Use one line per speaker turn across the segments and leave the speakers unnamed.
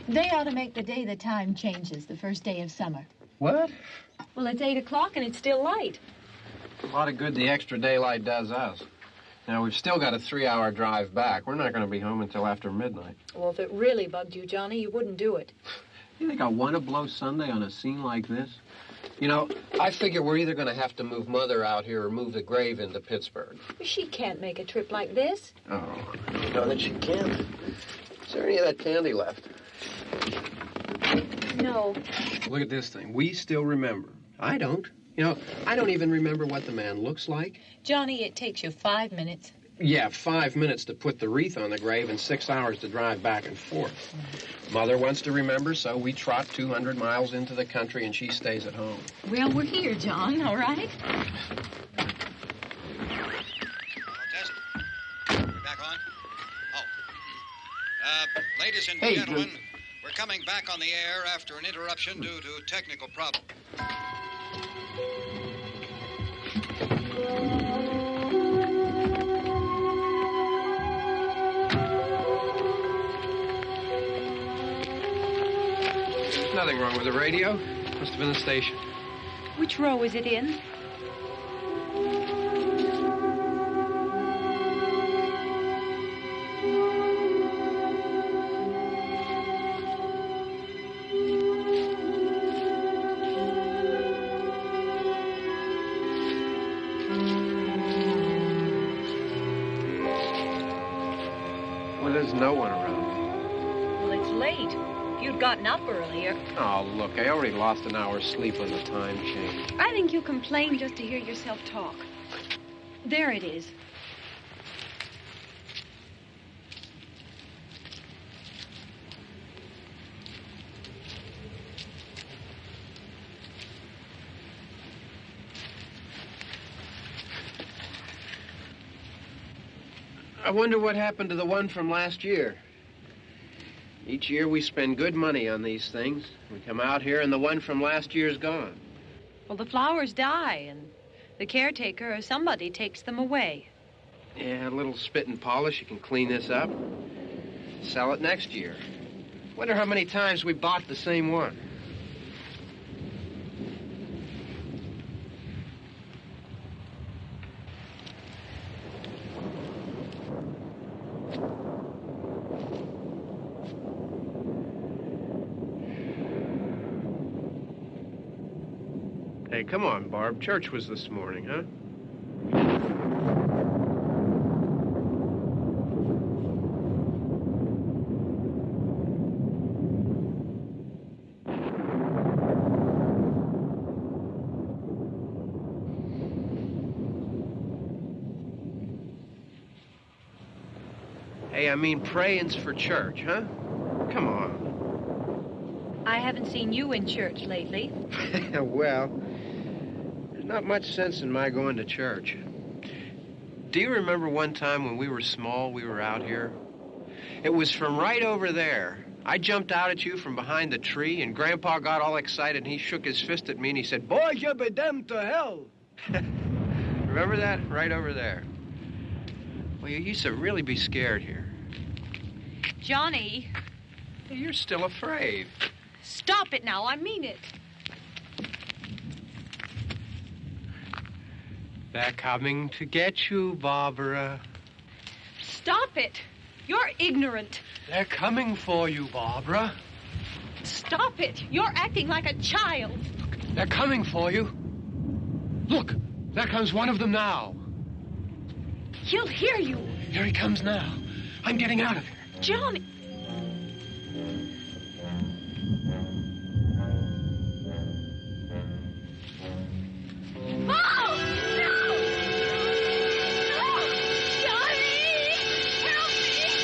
They ought to make the day the time changes, the first day of summer.
What?
Well, it's 8 o'clock and it's still light.
A lot of good the extra daylight does us. Now, we've still got a 3-hour drive back. We're not going to be home until after midnight.
Well, if it really bugged you, Johnny, you wouldn't do it.
You think I want to blow Sunday on a scene like this? You know, I figure we're either going to have to move Mother out here or move the grave into Pittsburgh.
She can't make a trip like this.
Oh, you know that she can't. Is there any of that candy left?
No.
Look at this thing. We still remember. I don't. You know, I don't even remember what the man looks like.
Johnny, it takes you 5 minutes.
Yeah, 5 minutes to put the wreath on the grave and 6 hours to drive back and forth. Mother wants to remember, so we trot 200 miles into the country and she stays at home.
Well, we're here, John, all right?
Test. We're back on? Oh. Ladies and gentlemen, we're coming back on the air after an interruption due to technical problem.
There's nothing wrong with the radio. Must have been the station.
Which row is it in?
Well, there's no one around.
Well, it's late. If you'd gotten up earlier.
Oh, look, I already lost an hour's sleep when the time changed.
I think you complain just to hear yourself talk. There it is.
I wonder what happened to the one from last year. Each year we spend good money on these things. We come out here and the one from last year's gone.
Well, the flowers die, and the caretaker or somebody takes them away.
Yeah, a little spit and polish, you can clean this up. Sell it next year. Wonder how many times we bought the same one. Hey, come on, Barb. Church was this morning, huh? Hey, I mean, praying's for church, huh? Come on.
I haven't seen you in church lately.
Well, there's not much sense in my going to church. Do you remember one time when we were small, we were out here? It was from right over there. I jumped out at you from behind the tree, and Grandpa got all excited, and he shook his fist at me, and he said, "Boys, you'll be damned to hell." Remember that? Right over there. Well, you used to really be scared here.
Johnny.
Hey, you're still afraid.
Stop it now. I mean it.
They're coming to get you, Barbara.
Stop it. You're ignorant.
They're coming for you, Barbara.
Stop it. You're acting like a child.
They're coming for you. Look, there comes one of them now.
He'll hear you.
Here he comes now. I'm getting out of here.
Johnny. Oh, no! No! Johnny! Help me!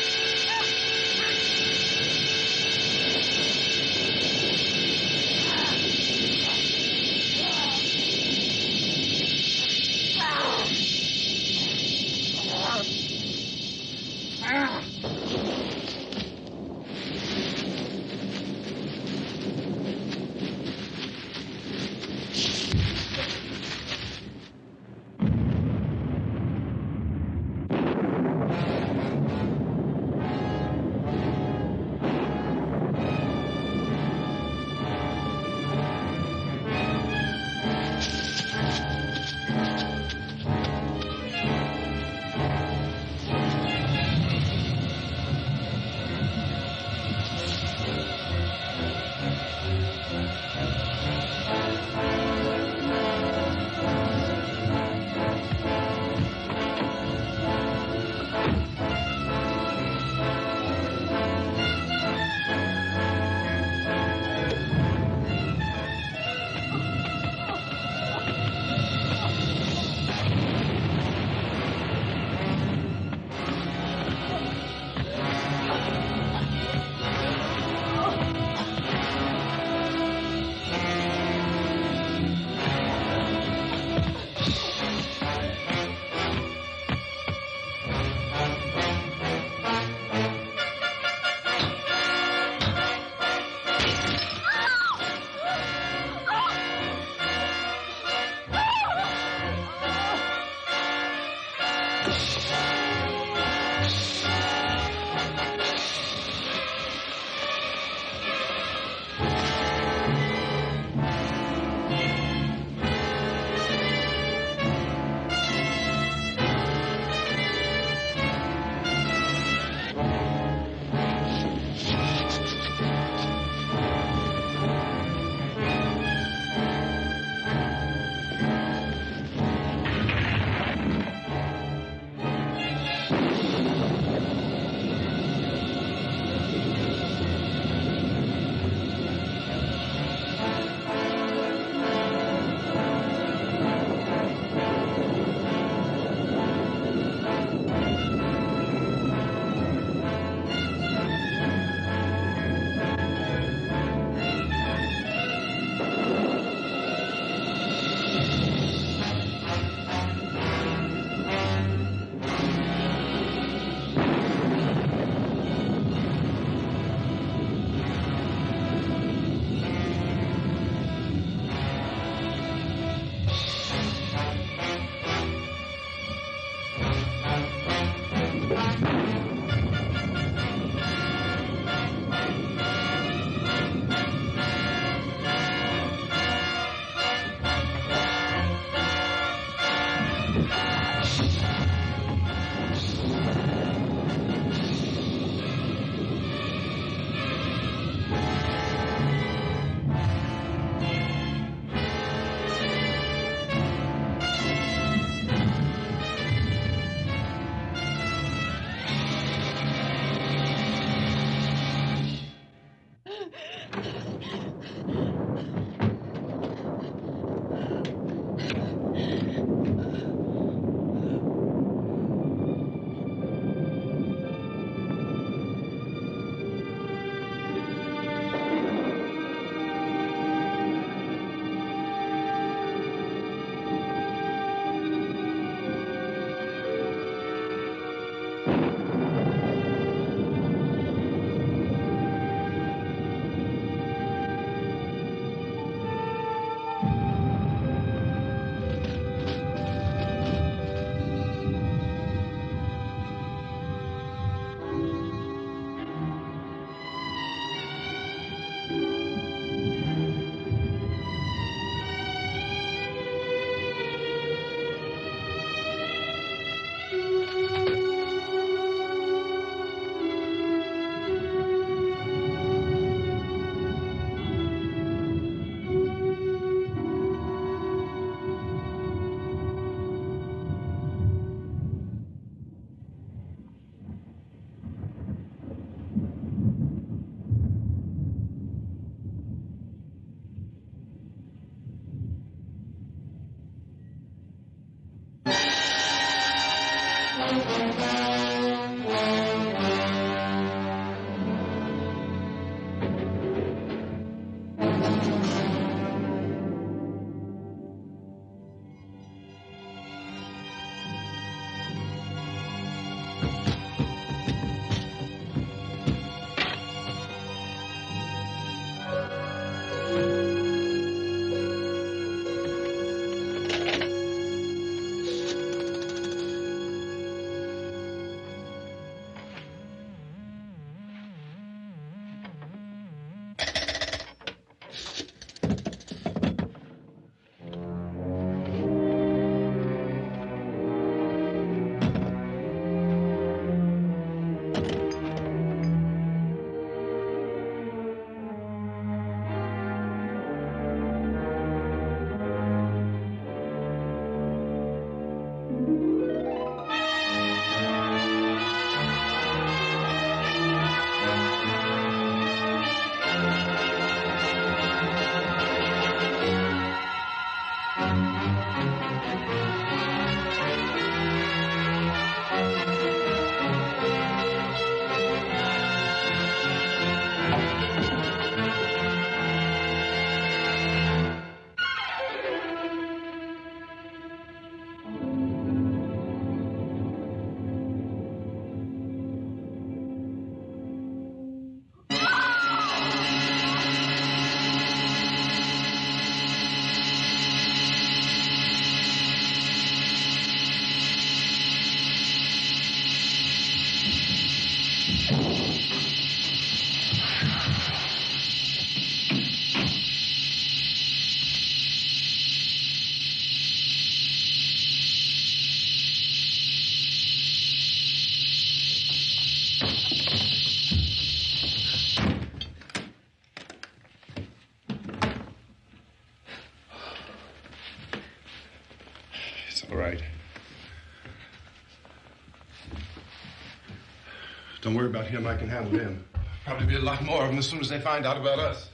Don't worry about him. I can handle him. Probably be a lot more of them as soon as they find out about us.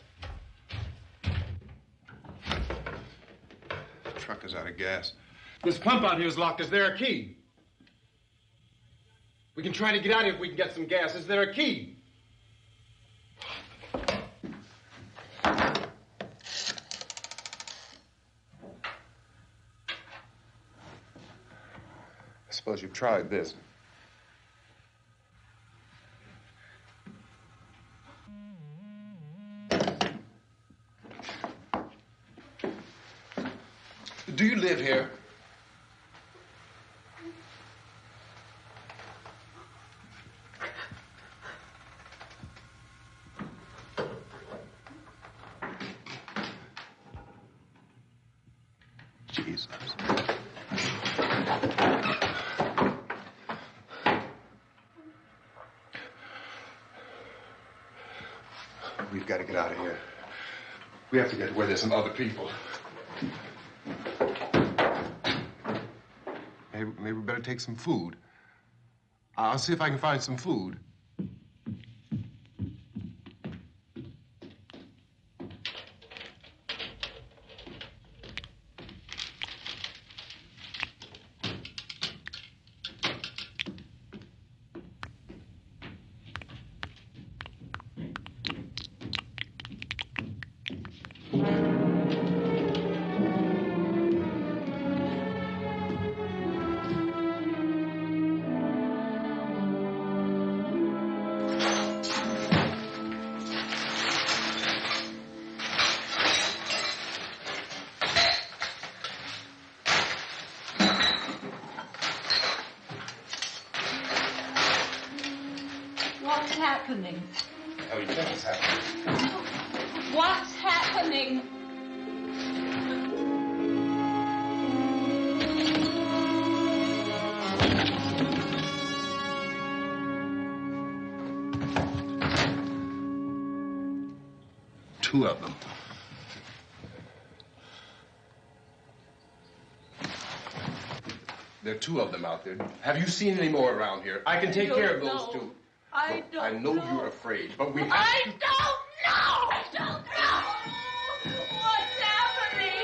The truck is out of gas. This pump out here is locked. Is there a key? We can try to get out here if we can get some gas. Is there a key? I suppose you've tried this. Do you live here? Jesus. We've got to get out of here. We have to get to where there's some other people. Maybe we better take some food. I'll see if I can find some food.
What's happening?
How do you think it's happening?
What's happening?
Two of them. There are two of them out there. Have you seen any more around here? I can take care of those two.
I don't
I know you're afraid, but we have to...
I don't know! I don't know! What's happening?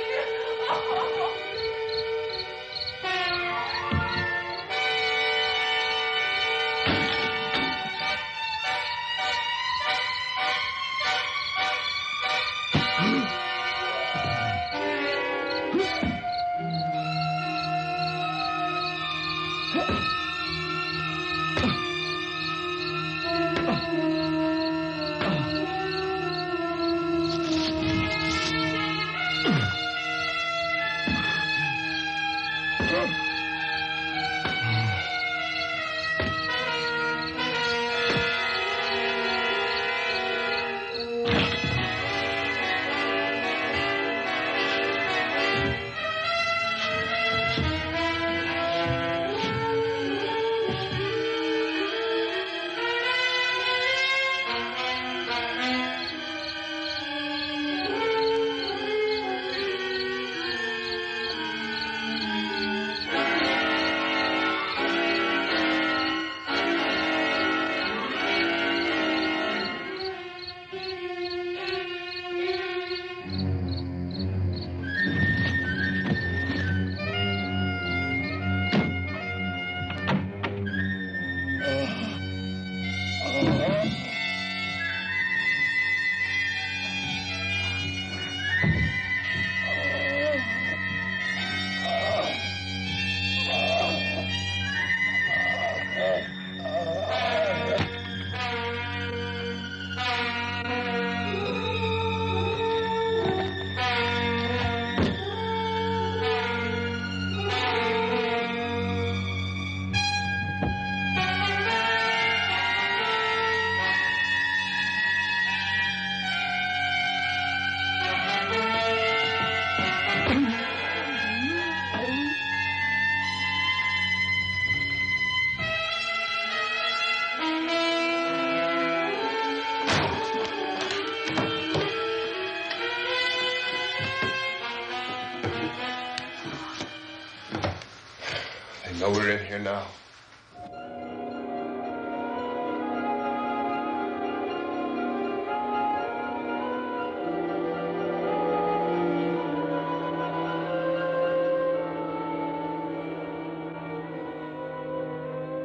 They know we're in here now.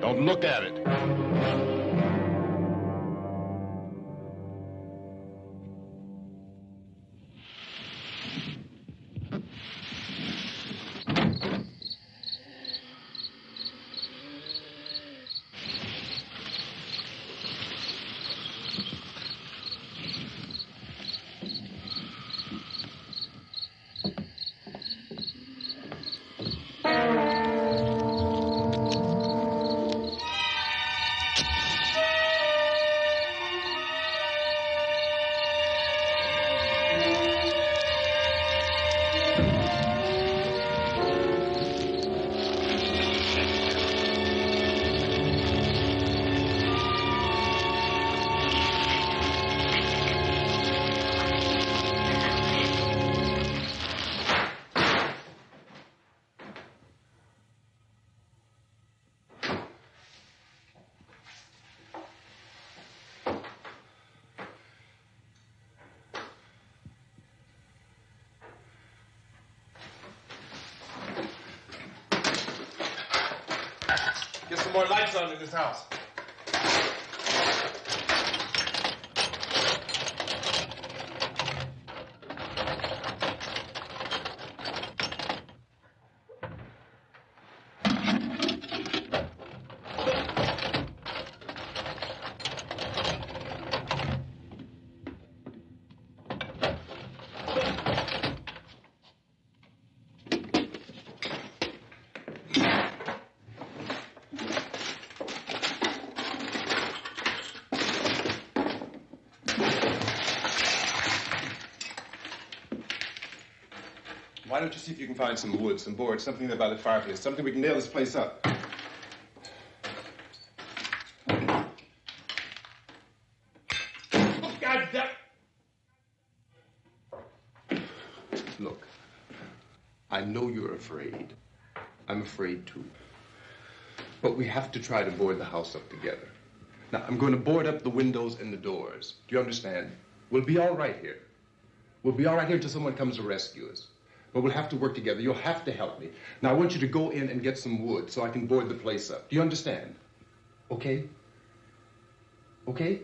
Don't look at it.
Get some more lights on in this house. Why don't you see if you can find some wood, some boards, something by the fireplace, something we can nail this place up. God damn.
Look, I know you're afraid. I'm afraid too. But we have to try to board the house up together. Now, I'm going to board up the windows and the doors. Do you understand? We'll be all right here. We'll be all right here until someone comes to rescue us. But we'll have to work together. You'll have to help me. Now, I want you to go in and get some wood so I can board the place up. Do you understand? Okay? Okay?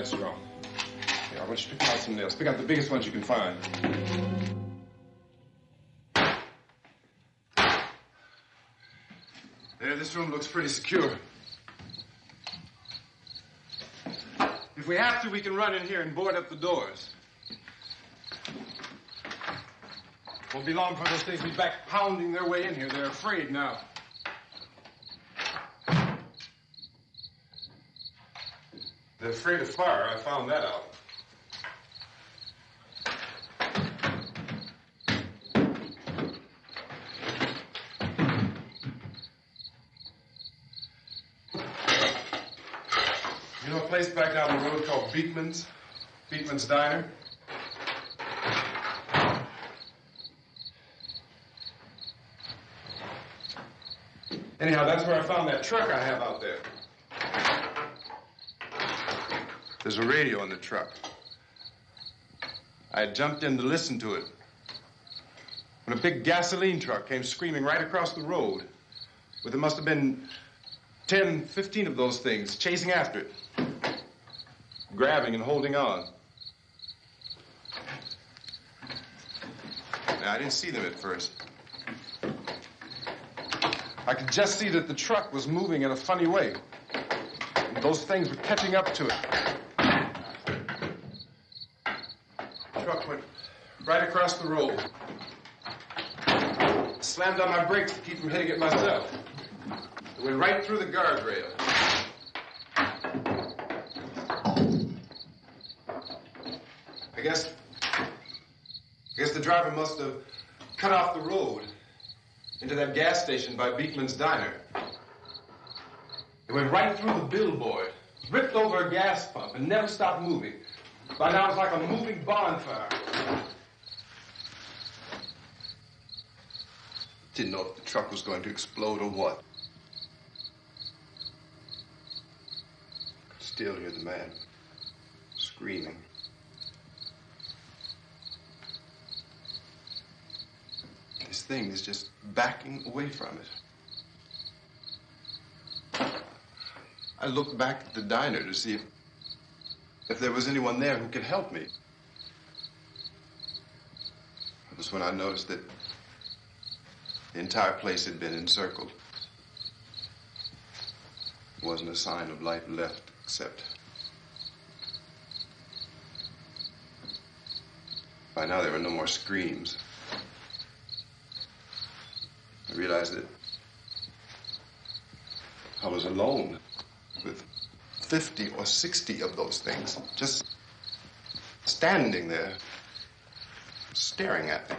That's wrong. Here, I want you to pick out some nails. Pick out the biggest ones you can find. There, this room looks pretty secure. If we have to, we can run in here and board up the doors. Won't be long before those things be back pounding their way in here. They're afraid now. They're afraid of fire. I found that out. You know a place back down the road called Beekman's? Beekman's Diner? Anyhow, that's where I found that truck I have out there. There's a radio in the truck. I had jumped in to listen to it when a big gasoline truck came screaming right across the road with there must have been 10, 15 of those things chasing after it, grabbing and holding on. Now, I didn't see them at first. I could just see that the truck was moving in a funny way. And those things were catching up to it. The truck went right across the road. Slammed on my brakes to keep from hitting it myself. It went right through the guardrail. I guess the driver must have cut off the road into that gas station by Beekman's Diner. It went right through the billboard, ripped over a gas pump, and never stopped moving. By now, it's like a moving bonfire. Didn't know if the truck was going to explode or what. Could still hear the man screaming. This thing is just backing away from it. I looked back at the diner to see if there was anyone there who could help me. It was when I noticed that the entire place had been encircled. There wasn't a sign of life left except... By now there were no more screams. I realized that I was alone with 50 or 60 of those things, just standing there, staring at me.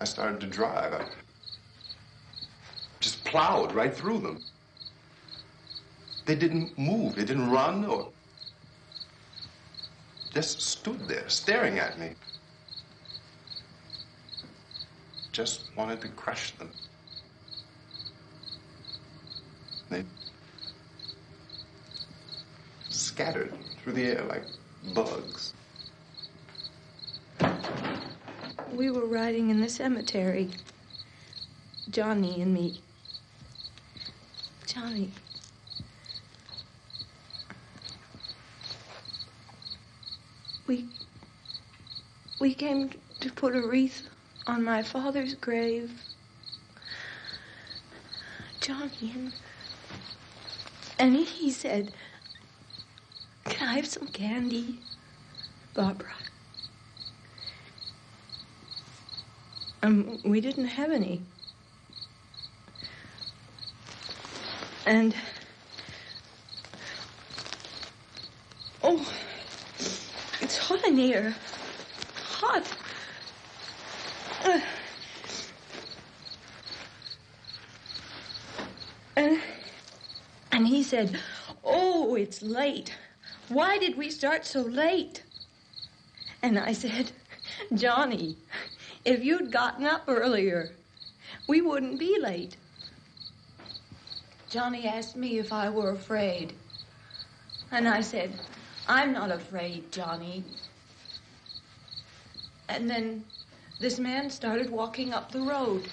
I started to drive. I just plowed right through them. They didn't move. They didn't run or just stood there staring at me. Just wanted to crush them. They scattered through the air like bugs.
We were riding in the cemetery, Johnny and me. Johnny. We came to put a wreath on my father's grave. Johnny, and he said, "Can I have some candy, Barbara?" We didn't have any. And, oh, it's hot in here. Hot. And he said, "Oh, it's late. Why did we start so late?" And I said, "Johnny, if you'd gotten up earlier, we wouldn't be late." Johnny asked me if I were afraid. And I said, "I'm not afraid, Johnny." And then this man started walking up the road.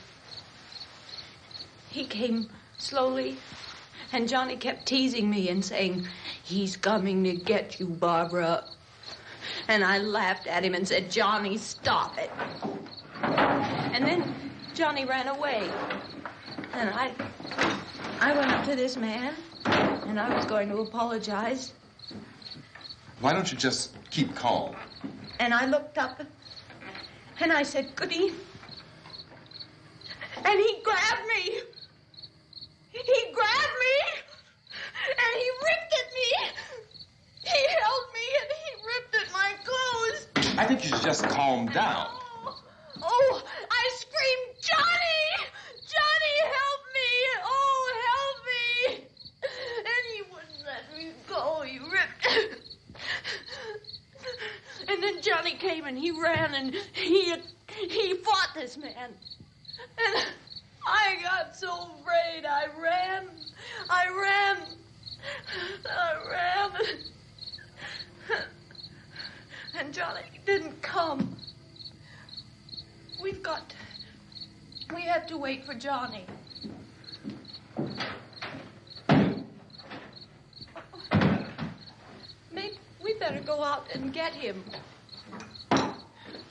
He came slowly And Johnny kept teasing me and saying, "He's coming to get you, Barbara." And I laughed at him and said, "Johnny, stop it." And then Johnny ran away. And I went up to this man, and I was going to apologize.
Why don't you just keep calm?
And I looked up, and I said, "Goody." And he grabbed me. He grabbed me, and he ripped at me. He held me, and he ripped at my clothes.
I think you should just calm down.
Oh, I screamed, "Johnny! Johnny, help me! Oh, help me!" And he wouldn't let me go. He ripped. And then Johnny came and he ran and he fought this man. And I got so afraid. I ran. And Johnny didn't come. We have to wait for Johnny. Maybe we better go out and get him.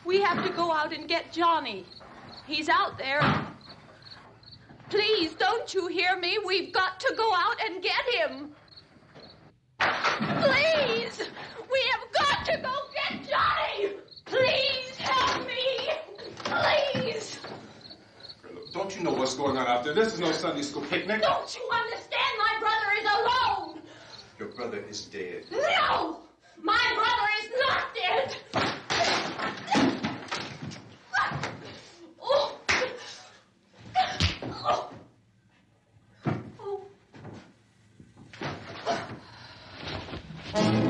We have to go out and get Johnny. He's out there. Please, don't you hear me? We've got to go out and get him. Please! We have got to go get Johnny! Please help me! Please!
Don't you know what's going on out there? This is no Sunday school picnic.
Don't you understand? My brother is alone!
Your brother is dead.
No! My brother is not dead! Oh. Oh. Oh.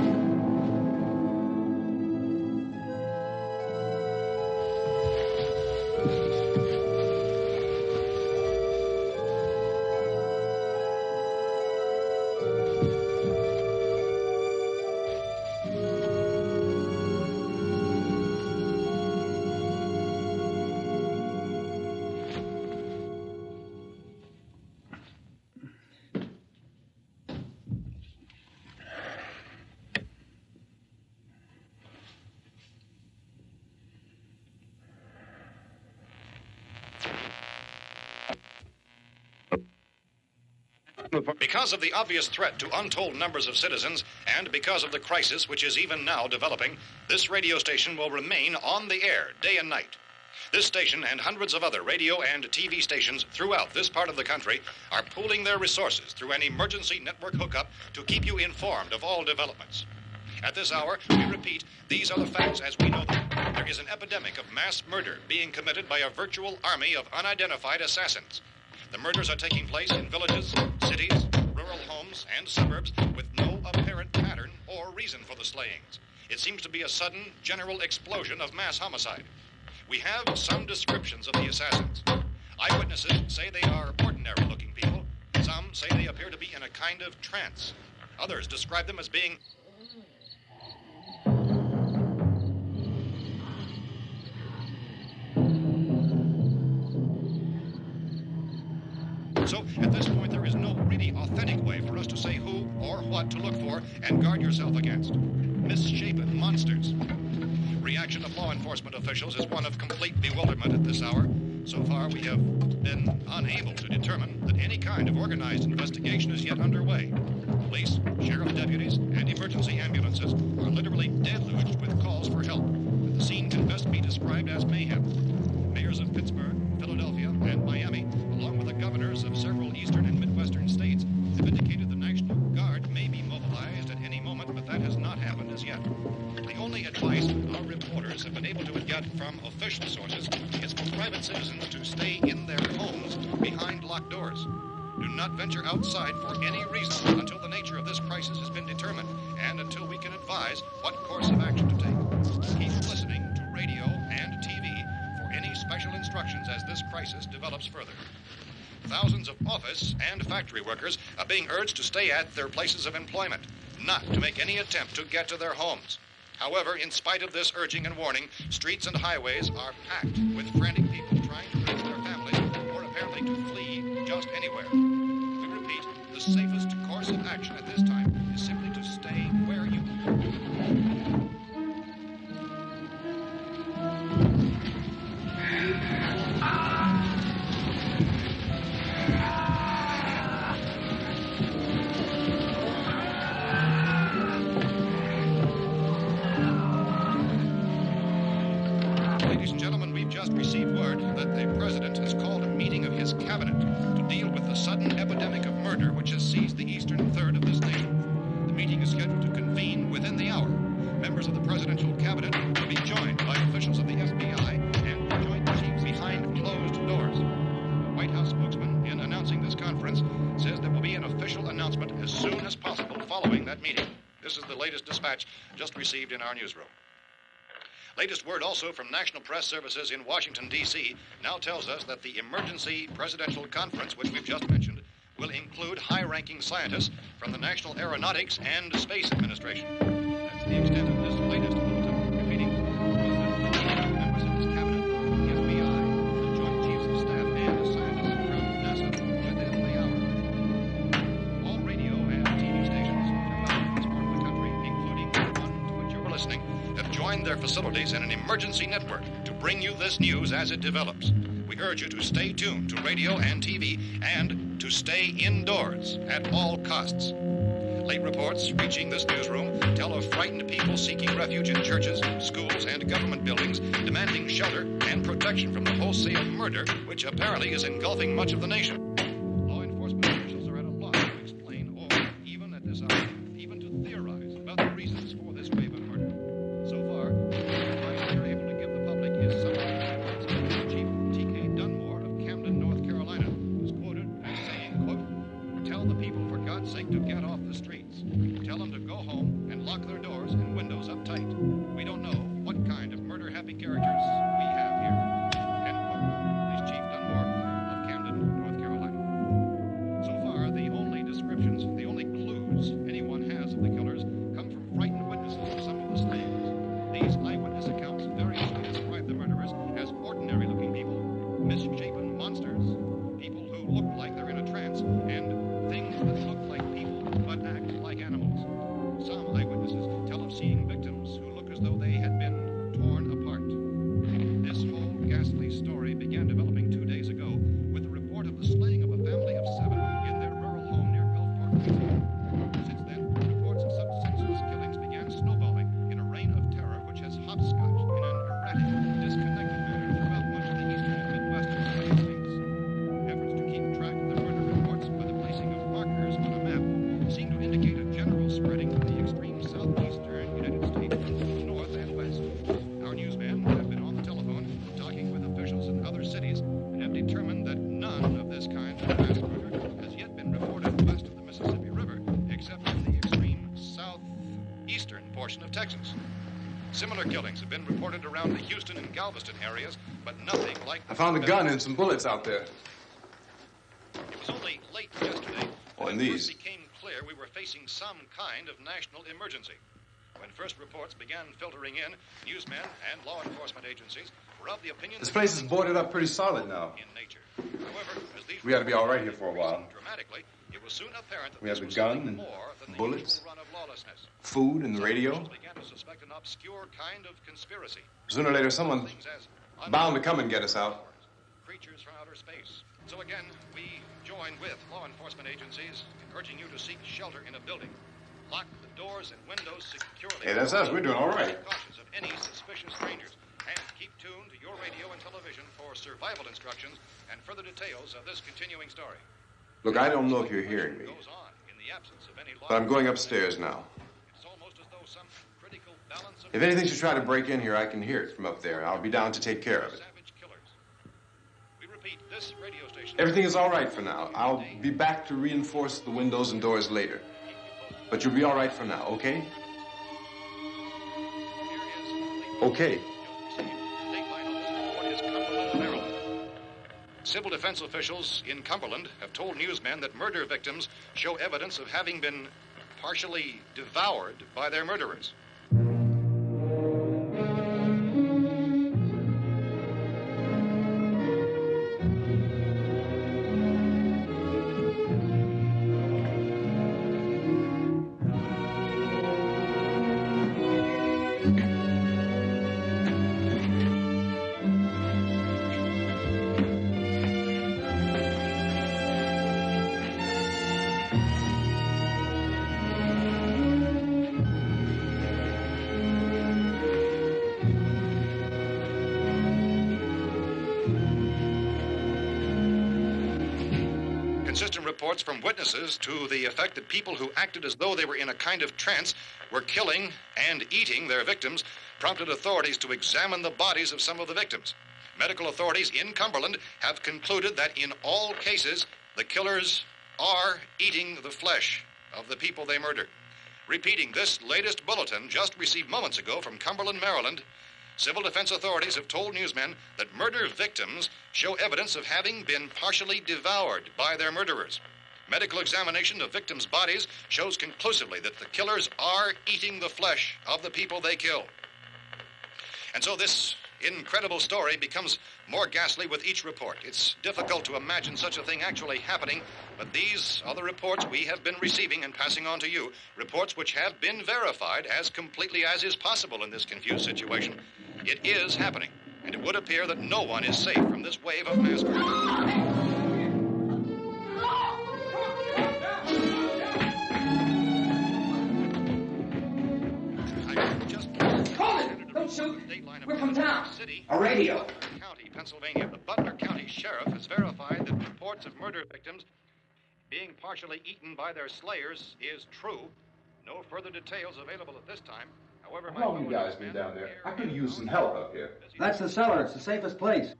Because of the obvious threat to untold numbers of citizens, and because of the crisis which is even now developing, this radio station will remain on the air day and night. This station and hundreds of other radio and TV stations throughout this part of the country are pooling their resources through an emergency network hookup to keep you informed of all developments. At this hour, we repeat, these are the facts as we know them. There is an epidemic of mass murder being committed by a virtual army of unidentified assassins. The murders are taking place in villages, cities, rural homes, and suburbs with no apparent pattern or reason for the slayings. It seems to be a sudden, general explosion of mass homicide. We have some descriptions of the assassins. Eyewitnesses say they are ordinary-looking people. Some say they appear to be in a kind of trance. Others describe them as being... So, at this point, there is no really authentic way for us to say who or what to look for and guard yourself against. Misshapen monsters. Reaction of law enforcement officials is one of complete bewilderment at this hour. So far, we have been unable to determine that any kind of organized investigation is yet underway. Police, sheriff deputies, and emergency ambulances are literally deluged with calls for help. The scene can best be described as mayhem. Mayors of Pittsburgh, Philadelphia, and Miami, along with the governors of several eastern and midwestern states, have indicated the National Guard may be mobilized at any moment, but that has not happened as yet. The only advice our reporters have been able to get from official sources is for private citizens to stay in their homes behind locked doors. Do not venture outside for any reason until the nature of this crisis has been determined and until we can advise what course of action to take. Keep listening to radio and TV for any special instructions as this crisis develops further. Thousands of office and factory workers are being urged to stay at their places of employment, not to make any attempt to get to their homes. However, in spite of this urging and warning, streets and highways are packed with frantic people trying to reach their families or apparently to flee just anywhere. We repeat, the safest of action at this time is simply to stay where you are. Ladies and gentlemen, we've just received word that the president has called a meeting of his cabinet to deal with the sudden epidemic of murder which has seized the eastern third of this nation. The meeting is scheduled to convene within the hour. Members of the presidential cabinet will be joined by officials of the FBI and joint chiefs behind closed doors. The White House spokesman, in announcing this conference, says there will be an official announcement as soon as possible following that meeting. This is the latest dispatch just received in our newsroom. Latest word also from National Press Services in Washington, D.C. now tells us that the emergency presidential conference, which we've just mentioned, will include high-ranking scientists from the National Aeronautics and Space Administration. That's the extent of this latest bulletin. Repeating, the President, members of his cabinet, the FBI, the Joint Chiefs of Staff, and scientists from NASA within the hour. All radio and TV stations throughout this part of the country, including the one to which you're listening, have joined their facilities in an emergency network to bring you this news as it develops. We urge you to stay tuned to radio and TV and to stay indoors at all costs. Late reports reaching this newsroom tell of frightened people seeking refuge in churches, schools, and government buildings, demanding shelter and protection from the wholesale murder which apparently is engulfing much of the nation. Law enforcement officials are at a loss to explain or, even at this hour, even to theorize about the reasons for this wave of murder. So far, the advice we're able to give the public is something Chief T.K. Dunmore of Camden, North Carolina, was quoted as saying, quote, "Tell the people, for God's sake, to get off the streets. Tell them to go home and lock their doors and windows up tight. We don't know what kind of murder-happy characters we have here." End quote. This Chief Dunmore of Camden, North Carolina. So far, the only descriptions, the only clues anyone has of the killers come from frightened witnesses of some of the slayings. These eyewitness accounts variously describe the murderers as ordinary-looking people, misshapen monsters, people who look like they're in a trance, and things that look like people but act like animals. Some eyewitnesses tell of seeing victims who look as though they had been torn apart. This whole ghastly story began developing 2 days ago with the report of the slaying of a family of 7 in their rural home near Gulfport, Louisiana. Since then, reports of such senseless killings began snowballing in a reign of terror which has hopscotched in an erratic, disconnected manner throughout much of the eastern and midwestern United States. Efforts to keep track of the murder reports by the placing of markers on a map seem to indicate a general spreading of the extreme southeastern United States to the north and west. Our newsmen have been on the telephone talking with officials in other cities and have determined that none of this kind of mass murder has yet been reported west of the Mississippi River, except in the extreme southeastern portion of Texas. Similar killings have been reported around the Houston and Galveston areas, but nothing like...
I found a gun and some bullets out there.
It was only late yesterday
Oh,
that
and
it
these.
first became clear we were facing some kind of national emergency. When first reports began filtering in, newsmen and law enforcement agencies were of the opinion
This
that
place is
something
boarded up pretty solid now.
in nature. However, as these
We ought to be all right
reports
here for a while.
dramatically, it was soon apparent that
We have
this
the
was
gun
something
and
more than the
bullets,
usual run of lawlessness.
food and the
Some
radio.
officials began to suspect an obscure kind of conspiracy.
Sooner or later, someone's
Things as
bound to come and get us out.
creatures from outer space. So again, we join with law enforcement agencies urging you to seek shelter in a building. Lock the doors and windows securely.
Hey, that's us. We're doing all right.
Be cautious of any suspicious strangers. And keep tuned to your radio and television for survival instructions and further details of this continuing story.
Look, I don't know if you're hearing me,
Goes on in the absence of any law.
but I'm going upstairs now.
It's almost as though some critical balance of
If anything should try to break in here, I can hear it from up there. I'll be down to take care of it.
savage killers. We repeat, this radio station.
Everything is all right for now. I'll be back to reinforce the windows and doors later. But you'll be all right for now, okay? Okay.
Civil defense officials in Cumberland have told newsmen that murder victims show evidence of having been partially devoured by their murderers. reports from witnesses to the effect that people who acted as though they were in a kind of trance were killing and eating their victims prompted authorities to examine the bodies of some of the victims. Medical authorities in Cumberland have concluded that in all cases, the killers are eating the flesh of the people they murdered. Repeating this latest bulletin just received moments ago from Cumberland, Maryland, civil defense authorities have told newsmen that murder victims show evidence of having been partially devoured by their murderers. Medical examination of victims' bodies shows conclusively that the killers are eating the flesh of the people they kill. And so this incredible story becomes more ghastly with each report. It's difficult to imagine such a thing actually happening, but these are the reports we have been receiving and passing on to you, reports which have been verified as completely as is possible in this confused situation. It is happening, and it would appear that no one is safe from this wave of mass murder.
Don't shoot. We're from town. A radio.
County, Pennsylvania. The Butler County Sheriff has verified that reports of murder victims being partially eaten by their slayers is true. No further details available at this time. However,
How long have you guys been down there? I could use some help up here.
That's the cellar. It's the safest place.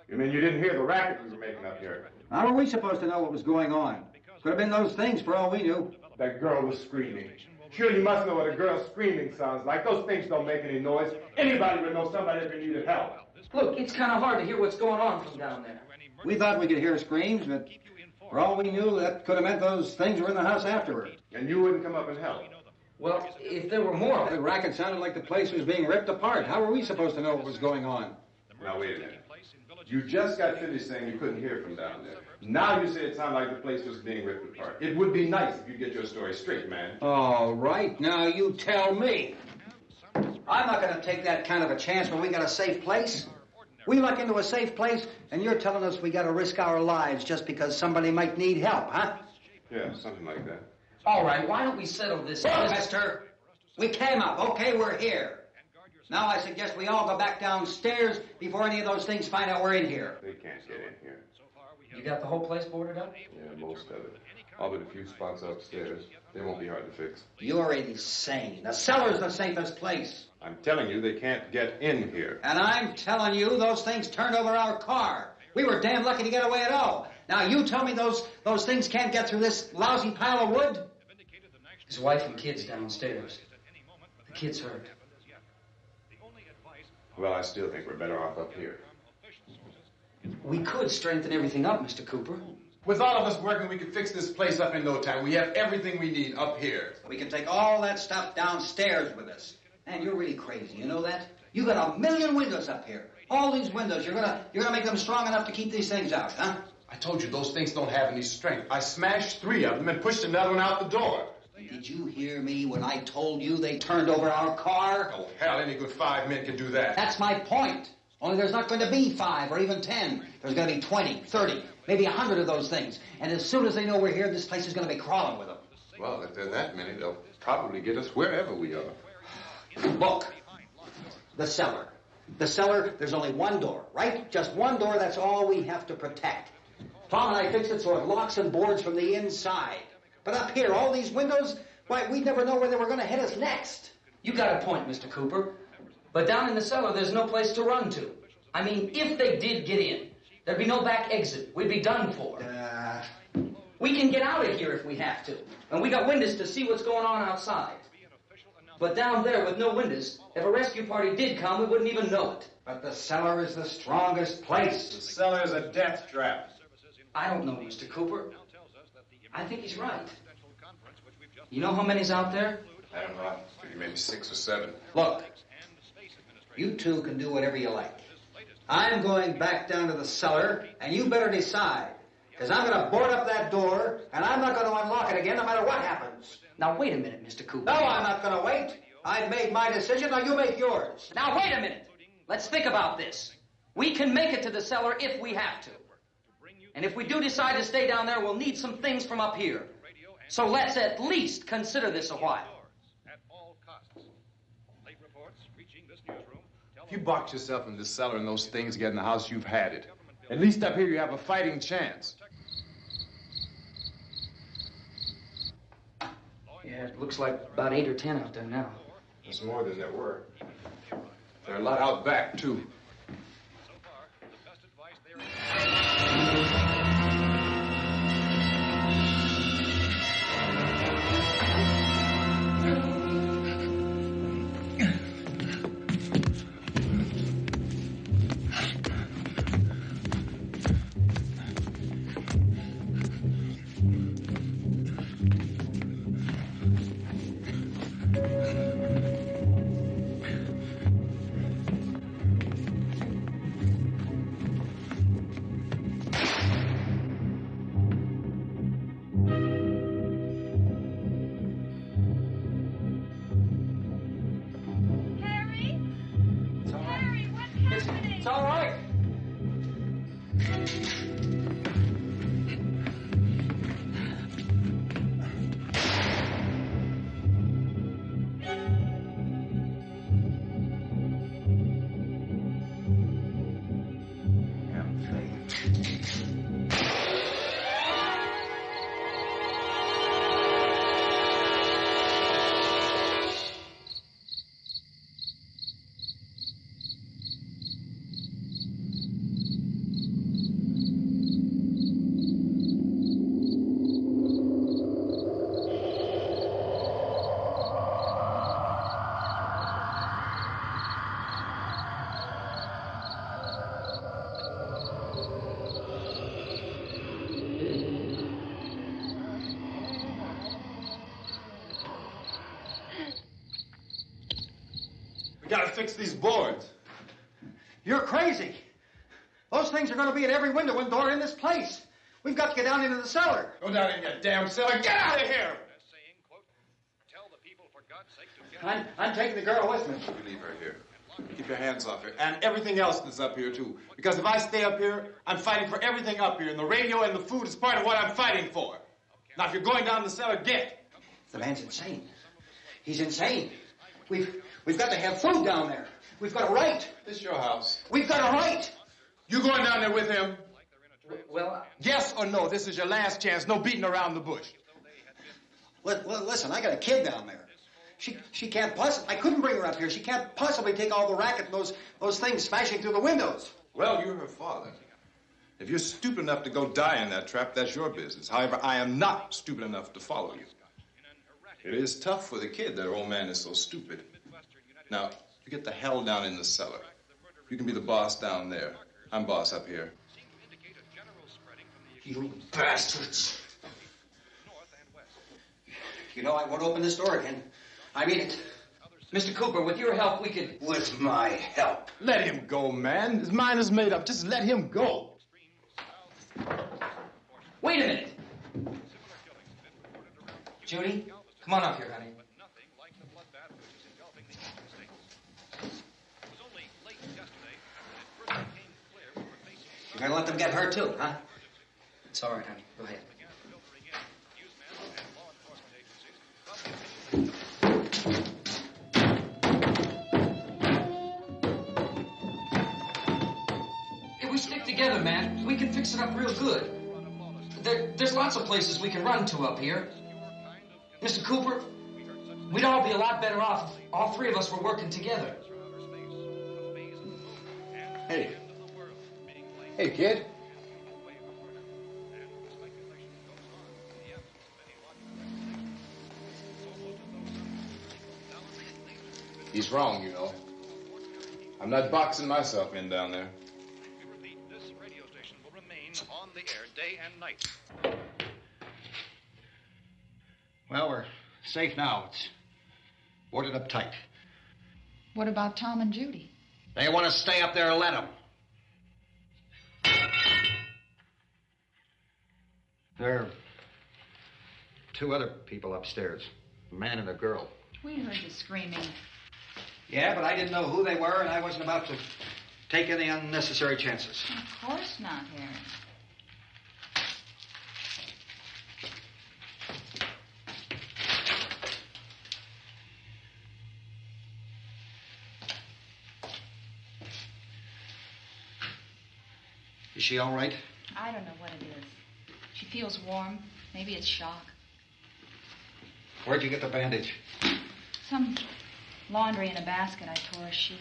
You mean you didn't hear the racket we were making up here?
How are we supposed to know what was going on? Could have been those things for all we knew.
That girl was screaming. Sure, you must know what a girl screaming sounds like. Those things don't make any noise. Anybody would know somebody ever needed help.
Look, it's kind of hard to hear what's going on from down there.
We thought we could hear screams, but for all we knew, that could have meant those things were in the house afterward.
And you wouldn't come up and help?
Well, if there were more...
The racket sounded like the place was being ripped apart. How were we supposed to know what was going on?
Now, wait a minute. You just got finished saying you couldn't hear from down there. Now you say it sounded like the place was being ripped apart. It would be nice if you get your story straight, man.
All right, now you tell me. I'm not going to take that kind of a chance when we got a safe place. We luck into a safe place, and you're telling us we got to risk our lives just because somebody might need help, huh?
Yeah, something like that.
All right, why don't we settle this?
Look, mister, we came up. Okay, we're here. Now I suggest we all go back downstairs before any of those things find out we're in here.
They can't get in here.
You got the whole place boarded up?
Yeah, most of it. All but a few spots upstairs. They won't be hard to fix.
You're insane. The cellar's the safest place.
I'm telling you, they can't get in here.
And I'm telling you, those things turned over our car. We were damn lucky to get away at all. Now you tell me those things can't get through this lousy pile of wood?
His wife and kids downstairs. The kid's hurt.
Well, I still think we're better off up here.
We could strengthen everything up, Mr. Cooper.
With all of us working, we could fix this place up in no time. We have everything we need up here.
We can take all that stuff downstairs with us. Man, you're really crazy. You know that? You got 1 million windows up here. All these windows, you're gonna make them strong enough to keep these things out, huh?
I told you those things don't have any strength. I smashed 3 of them and pushed another one out the door.
Did you hear me when I told you they turned over our car?
Oh, hell, any good 5 men can do that.
That's my point. Only there's not going to be 5 or even 10. There's going to be 20, 30, maybe 100 of those things. And as soon as they know we're here, this place is going to be crawling with them.
Well, if there are that many, they'll probably get us wherever we are.
Look, the cellar. The cellar, there's only one door, right? Just one door, that's all we have to protect. Tom and I fixed it so it locks and boards from the inside. But up here, all these windows, why, we'd never know where they were going to hit us next.
You got a point, Mr. Cooper. But down in the cellar, there's no place to run to. I mean, if they did get in, there'd be no back exit. We'd be done for. We can get out of here if we have to. And we got windows to see what's going on outside. But down there with no windows, if a rescue party did come, we wouldn't even know it.
But the cellar is the strongest place.
The cellar is a death trap.
I don't know, Mr. Cooper. I think he's right. You know how many's out there?
I don't know. Maybe 6 or 7.
Look, you two can do whatever you like. I'm going back down to the cellar, and you better decide. Because I'm going to board up that door, and I'm not going to unlock it again no matter what happens.
Now, wait a minute, Mr. Cooper.
No, I'm not going to wait. I've made my decision, now you make yours.
Now, wait a minute. Let's think about this. We can make it to the cellar if we have to. And if we do decide to stay down there, we'll need some things from up here. So let's at least consider this a while.
If you box yourself in this cellar and those things get in the house, you've had it. At least up here you have a fighting chance.
Yeah, it looks like about 8 or 10 out there now.
There's more than there were. There are a lot out back, too.
It's all right.
We gotta fix these boards.
You're crazy. Those things are going to be at every window and door in this place. We've got to get down into the cellar.
Go down in your damn cellar. Get out of here!
I'm taking the girl with me.
You leave her here. Keep your hands off her. And everything else that's up here, too. Because if I stay up here, I'm fighting for everything up here. And the radio and the food is part of what I'm fighting for. Now, if you're going down the cellar, get.
The man's insane. He's insane. We've got to have food down there. We've got a right.
This is your house.
We've got a right.
You going down there with him?
Well,
Yes or no? This is your last chance. No beating around the bush.
Listen, I got a kid down there. She can't possibly... I couldn't bring her up here. She can't possibly take all the racket and those things smashing through the windows.
Well, you're her father. If you're stupid enough to go die in that trap, that's your business. However, I am not stupid enough to follow you. It is tough for the kid that old man is so stupid. Now, you get the hell down in the cellar. You can be the boss down there. I'm boss up here.
You bastards. You know, I won't open this door again. I mean it.
Mr. Cooper, with your help, we could...
With my help.
Let him go, man. His mind is made up. Just let him go.
Wait a minute. Judy, come on up here, honey.
You're gonna let them get hurt too, huh?
It's all right, honey. Go ahead. If we stick together, man, we can fix it up real good. There's lots of places we can run to up here. Mr. Cooper, we'd all be a lot better off if all three of us were working together.
Hey. Hey, kid. He's wrong, you know. I'm not boxing myself in down there.
This radio station will remain on the air day and night.
Well, we're safe now. It's boarded up tight.
What about Tom and Judy?
They want to stay up there, let them. There are two other people upstairs, a man and a girl.
We heard you screaming.
Yeah, but I didn't know who they were, and I wasn't about to take any unnecessary chances.
Of course not, Harry.
Is she all right?
I don't know what it is. She feels warm. Maybe it's shock.
Where'd you get the bandage?
Some laundry in a basket. I tore a sheet.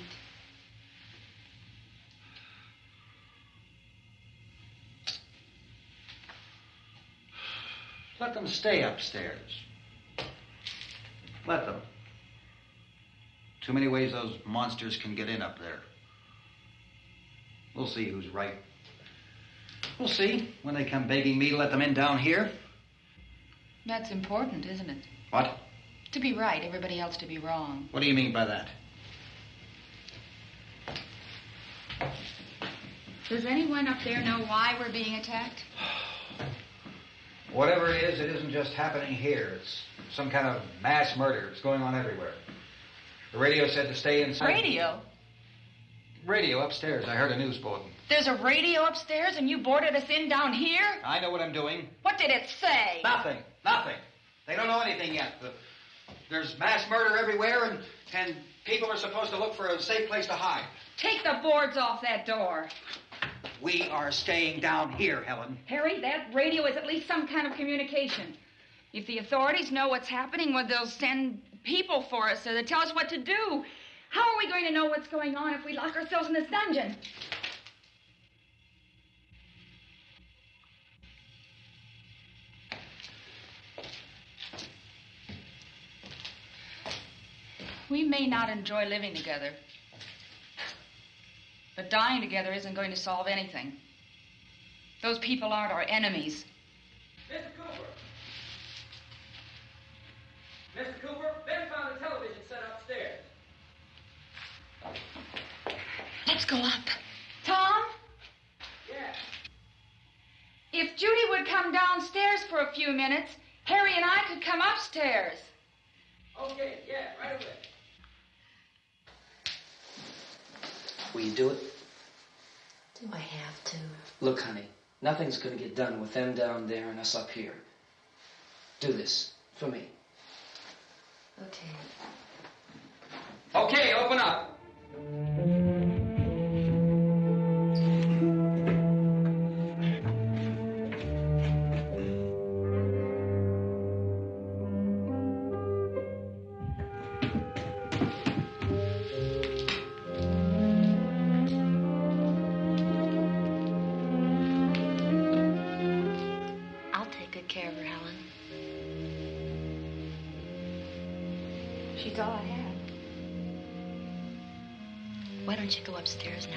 Let them stay upstairs. Let them. Too many ways those monsters can get in up there. We'll see who's right. We'll see when they come begging me to let them in down here.
That's important, isn't it?
What?
To be right, everybody else to be wrong.
What do you mean by that?
Does anyone up there know why we're being attacked?
Whatever it isn't just happening here. It's some kind of mass murder. It's going on everywhere. The radio said to stay inside.
Radio?
Radio upstairs. I heard a news bulletin.
There's a radio upstairs and you boarded us in down here?
I know what I'm doing.
What did it say?
Nothing. They don't know anything yet. There's mass murder everywhere, and people are supposed to look for a safe place to hide.
Take the boards off that door.
We are staying down here, Helen.
Harry, that radio is at least some kind of communication. If the authorities know what's happening, well, they'll send people for us to tell us what to do. How are we going to know what's going on if we lock ourselves in this dungeon? We may not enjoy living together, but dying together isn't going to solve anything. Those people aren't our enemies.
Mr. Cooper! Mr. Cooper, Ben found a television set upstairs.
Let's go up.
Tom?
Yeah.
If Judy would come downstairs for a few minutes, Harry and I could come upstairs.
Okay, yeah, right away.
Will you do it?
Do I have to?
Look, honey, nothing's going to get done with them down there and us up here. Do this for me.
Okay.
Okay, open up.
I'll take good care of her, Helen.
She's all I have.
Why don't you go upstairs now?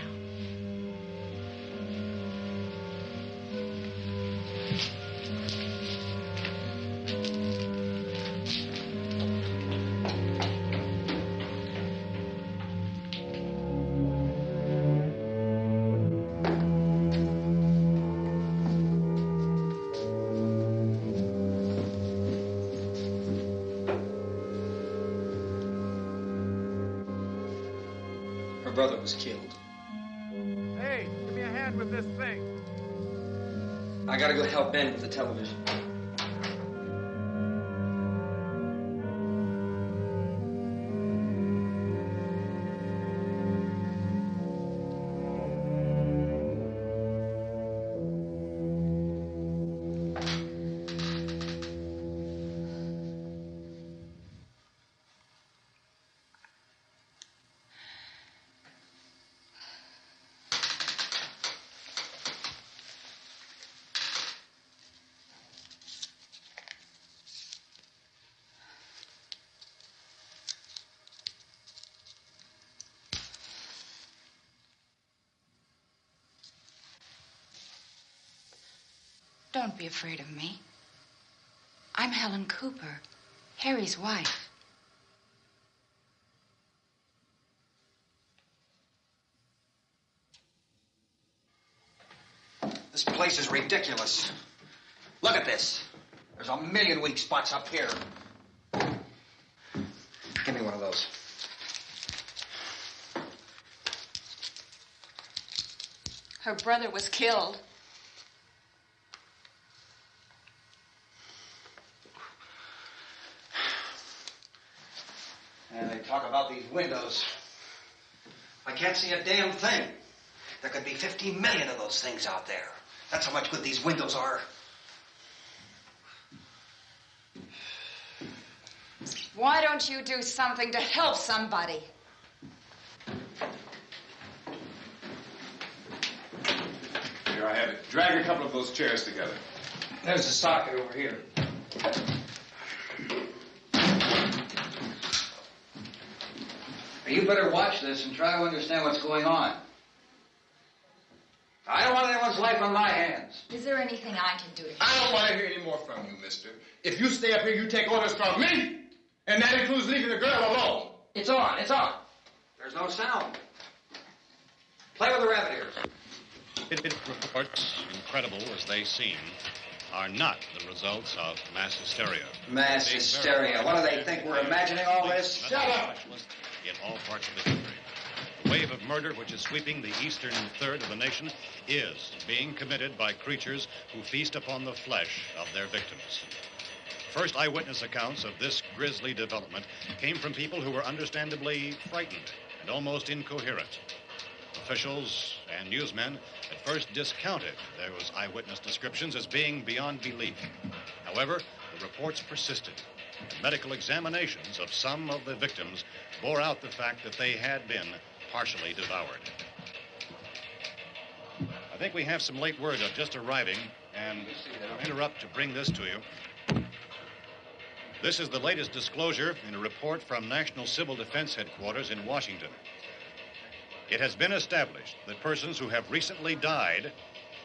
Her brother was killed.
Hey, give me a hand with this thing.
I gotta go help Ben with the television.
Don't be afraid of me. I'm Helen Cooper, Harry's wife.
This place is ridiculous. Look at this. There's a million weak spots up here. Give me one of those.
Her brother was killed.
And they talk about these windows. I can't see a damn thing. There could be 15 million of those things out there. That's how much good these windows are.
Why don't you do something to help somebody?
Here, I have it. Drag a couple of those chairs together.
There's the socket over here. You better watch this and try to understand what's going on. I don't want anyone's life on my hands.
Is there anything I can do to help?
I don't want to hear any more from you, mister. If you stay up here, you take orders from me. And that includes leaving the girl alone.
It's on, it's on. There's no sound. Play with the rabbit ears.
Reports, incredible as they seem, are not the results of mass hysteria.
Mass hysteria. What do they think? We're imagining all this?
Shut up! In all parts of the country. The wave of murder which is sweeping the eastern third of the nation is being committed by creatures who feast upon the flesh of their victims. First eyewitness accounts of this grisly development came from people who were understandably frightened and almost incoherent. Officials and newsmen at first discounted those eyewitness descriptions as being beyond belief. However, the reports persisted. The medical examinations of some of the victims bore out the fact that they had been partially devoured. I think we have some late word of just arriving, and I'll interrupt to bring this to you. This is the latest disclosure in a report from National Civil Defense Headquarters in Washington. It has been established that persons who have recently died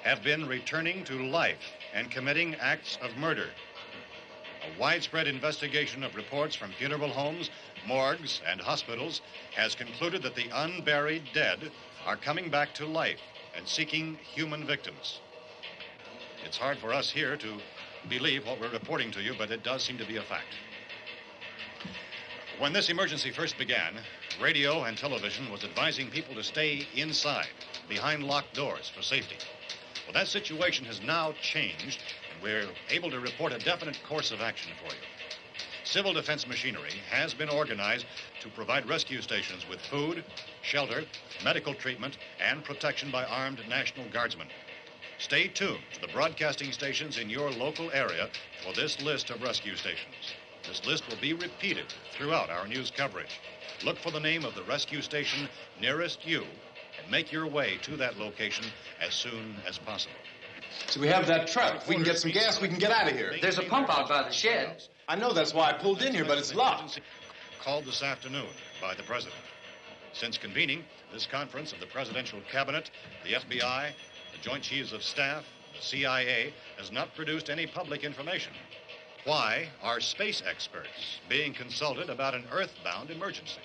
have been returning to life and committing acts of murder. A widespread investigation of reports from funeral homes, morgues, and hospitals has concluded that the unburied dead are coming back to life and seeking human victims. It's hard for us here to believe what we're reporting to you, but it does seem to be a fact. When this emergency first began, radio and television was advising people to stay inside, behind locked doors for safety. Well, that situation has now changed, and we're able to report a definite course of action for you. Civil defense machinery has been organized to provide rescue stations with food, shelter, medical treatment, and protection by armed National Guardsmen. Stay tuned to the broadcasting stations in your local area for this list of rescue stations. This list will be repeated throughout our news coverage. Look for the name of the rescue station nearest you and make your way to that location as soon as possible.
So we have that truck. If we can get some gas, we can get out of here.
There's a pump out by the shed.
I know, that's why I pulled in here, but it's locked.
Called this afternoon by the President. Since convening this conference of the Presidential Cabinet, the FBI, the Joint Chiefs of Staff, the CIA has not produced any public information. Why are space experts being consulted about an earthbound emergency?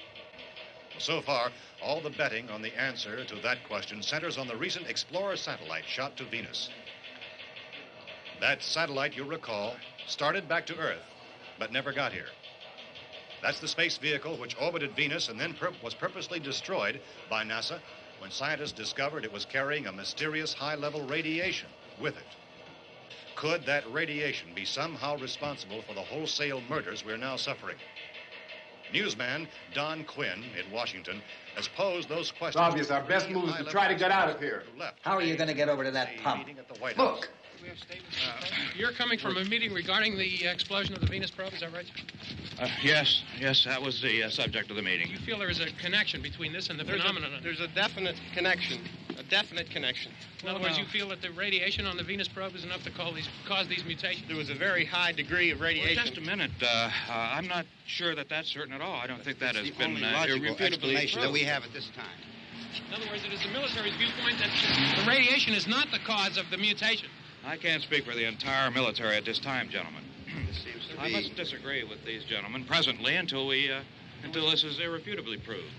So far, all the betting on the answer to that question centers on the recent Explorer satellite shot to Venus. That satellite, you'll recall, started back to Earth, but never got here. That's the space vehicle which orbited Venus and then was purposely destroyed by NASA when scientists discovered it was carrying a mysterious high-level radiation with it. Could that radiation be somehow responsible for the wholesale murders we're now suffering? Newsman Don Quinn in Washington has posed those questions.
It's obvious our best move is to try to get out of here.
How are you going to get over to that pump?
Look.
You're coming from a meeting regarding the explosion of the Venus probe, is that right?
Yes, that was the subject of the meeting.
You feel there is a connection between this and the phenomenon?
There's a definite connection.
In other words, you feel that the radiation on the Venus probe is enough to cause these mutations?
There was a very high degree of radiation.
Well, just a minute. I'm not sure that that's certain at all. I don't think that has been
logical explanation that we
proved.
have at this time.
In other words, it is the military's viewpoint that the radiation is not the cause of the mutation.
I can't speak for the entire military at this time, gentlemen.
This seems to
I
be...
must disagree with these gentlemen presently until this is irrefutably proved.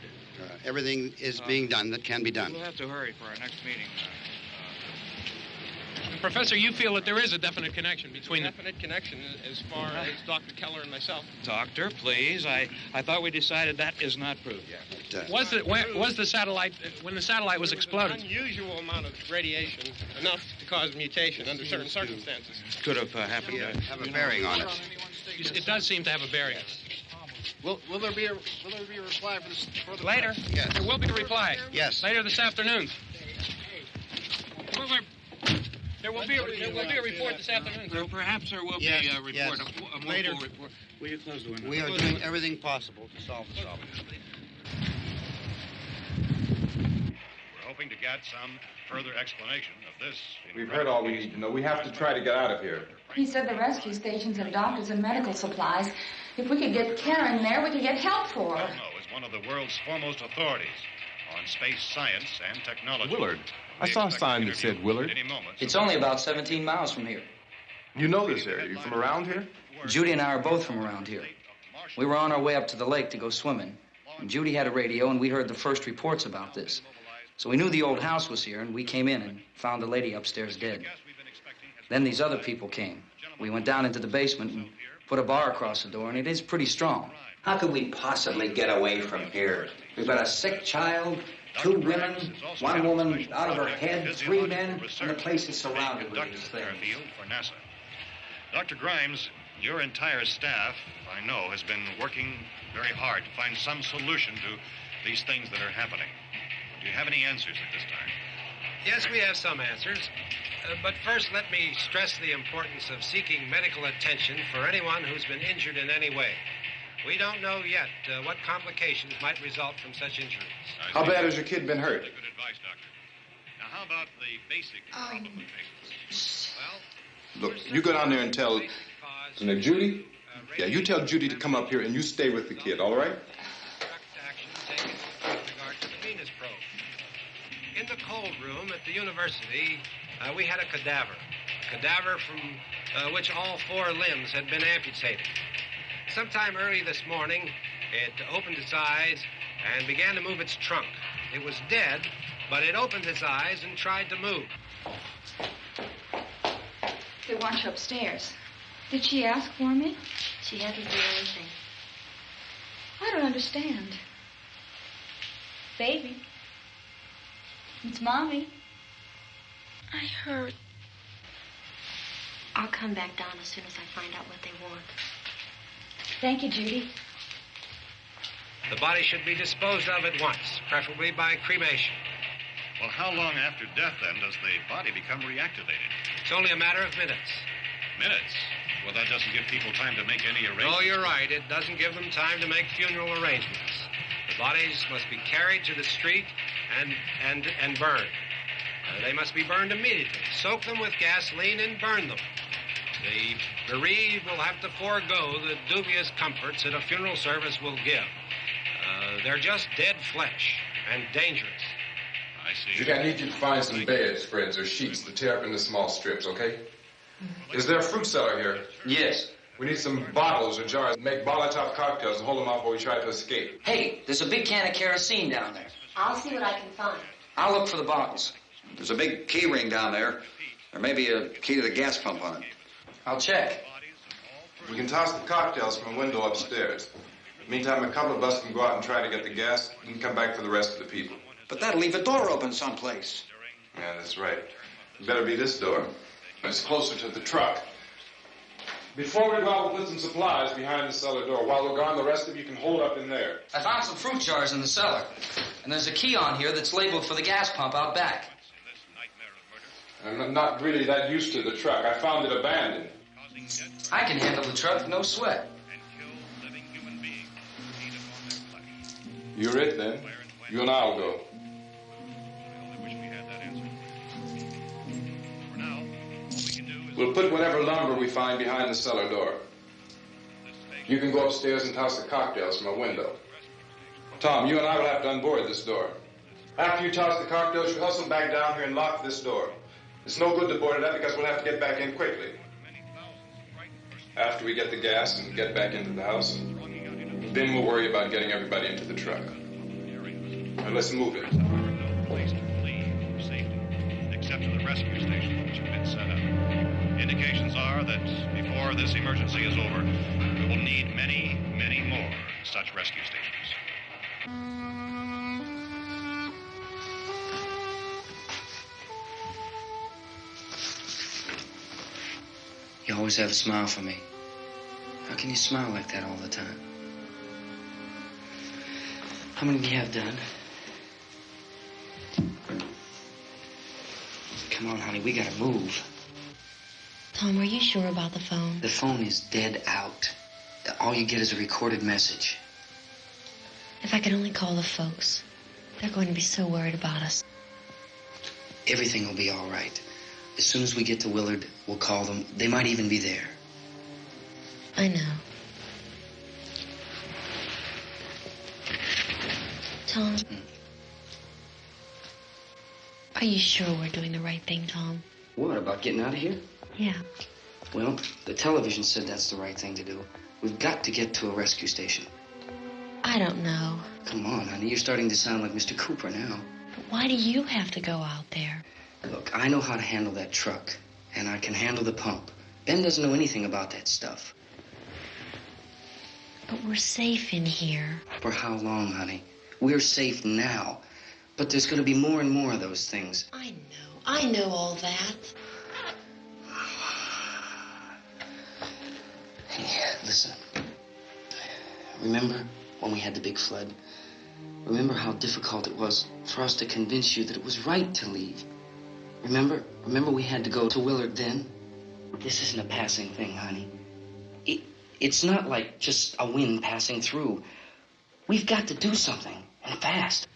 everything is being done that can be done.
We'll have to hurry for our next meeting.
Professor, you feel that there is a definite connection between them?
Definite connection as far as Dr. Keller and myself.
Doctor, please. I thought we decided that is not proved yet.
Was the satellite, when the satellite was exploded?
An unusual amount of radiation, enough to cause mutation under certain circumstances.
Could have happened.
Have a bearing on it.
It does seem to have a bearing.
Will there be a reply for this?
Later?
Yes.
There will be a reply.
Yes.
Later this afternoon. There will be a report this afternoon.
Perhaps there will be a report.
Yes.
A
Later.
report. Will you close the window?
We are doing everything possible to solve the problem.
We're hoping to get some further explanation of this.
We've heard all we need to know. We have to try to get out of here.
He said the rescue stations have doctors and medical supplies. If we could get care in there, we could get help for her.
Belno is one of the world's foremost authorities on space science and technology.
Willard. I saw a sign that said Willard.
It's only about 17 miles from here.
You know this area. You from around here?
Judy and I are both from around here. We were on our way up to the lake to go swimming. And Judy had a radio, and we heard the first reports about this. So we knew the old house was here, and we came in and found the lady upstairs dead. Then these other people came. We went down into the basement and put a bar across the door, and it is pretty strong.
How could we possibly get away from here? We've got a sick child, 2 women, 1 woman out of her head, 3 men, and the place is surrounded with these things.
For NASA. Dr. Grimes, your entire staff, I know, has been working very hard to find some solution to these things that are happening. Do you have any answers at this time?
Yes, we have some answers. But first, let me stress the importance of seeking medical attention for anyone who's been injured in any way. We don't know yet what complications might result from such injuries.
How bad has your kid been hurt?
Good advice, Doctor. Now, how about the basic problem of patients? Well,
Look, you go down there and tell... Now, Judy? Yeah, you tell Judy to come up here and you stay with the kid, all right?
Action taken with regard to the Venus probe. In the cold room at the university, we had a cadaver from which all 4 limbs had been amputated. Sometime early this morning, it opened its eyes and began to move its trunk. It was dead, but it opened its eyes and tried to move.
They want you upstairs. Did she ask for me?
She hasn't done anything.
I don't understand. Baby. It's Mommy.
I heard. I'll come back down as soon as I find out what they want.
Thank you, Judy.
The body should be disposed of at once, preferably by cremation.
Well, how long after death, then, does the body become reactivated?
It's only a matter of minutes.
Minutes? Well, that doesn't give people time to make any arrangements.
Oh, you're right. It doesn't give them time to make funeral arrangements. The bodies must be carried to the street and burned. They must be burned immediately. Soak them with gasoline and burn them. The bereaved will have to forego the dubious comforts that a funeral service will give. They're just dead flesh and dangerous.
I see.
Judy, I need you to find some bedspreads or sheets to tear up into small strips, okay? Is there a fruit cellar here?
Yes.
We need some bottles or jars to make Molotov cocktails and hold them off while we try to escape.
Hey, there's a big can of kerosene down there.
I'll see what I can find.
I'll look for the bottles.
There's a big key ring down there. There may be a key to the gas pump on it.
I'll check.
We can toss the cocktails from a window upstairs. Meantime, a couple of us can go out and try to get the gas and come back for the rest of the people.
But that'll leave a door open someplace.
Yeah, that's right. It better be this door. It's closer to the truck. Before we go out, we'll put some supplies behind the cellar door. While we're gone, the rest of you can hold up in there.
I found some fruit jars in the cellar. And there's a key on here that's labeled for the gas pump out back.
I'm not really that used to the truck. I found it abandoned.
I can handle the truck, no sweat.
You're it, then. You and I'll go. We'll put whatever lumber we find behind the cellar door. You can go upstairs and toss the cocktails from a window. Tom, you and I will have to unboard this door. After you toss the cocktails, you hustle back down here and lock this door. It's no good to board it up because we'll have to get back in quickly. After we get the gas and get back into the house, then we'll worry about getting everybody into the truck. Now let's move it.
Place to flee for safety, except to the rescue stations which have been set up. Indications are that before this emergency is over, we will need many, many more such rescue stations.
You always have a smile for me. How can you smile like that all the time? How many do you have done? Come on, honey, we gotta move.
Tom, are you sure about the phone?
The phone is dead out. All you get is a recorded message.
If I could only call the folks. They're going to be so worried about us.
Everything will be all right. As soon as we get to Willard, we'll call them. They might even be there.
I know. Tom. Are you sure we're doing the right thing, Tom?
What, about getting out of here?
Yeah.
Well, the television said that's the right thing to do. We've got to get to a rescue station.
I don't know.
Come on, honey. You're starting to sound like Mr. Cooper now.
But why do you have to go out there?
Look, I know how to handle that truck, and I can handle the pump. Ben doesn't know anything about that stuff.
But we're safe in here.
For how long, honey? We're safe now. But there's going to be more and more of those things.
I know all that.
Hey, listen. Remember when we had the big flood? Remember how difficult it was for us to convince you that it was right to leave? Remember we had to go to Willard then? This isn't a passing thing, honey. It's not like just a wind passing through. We've got to do something, and fast.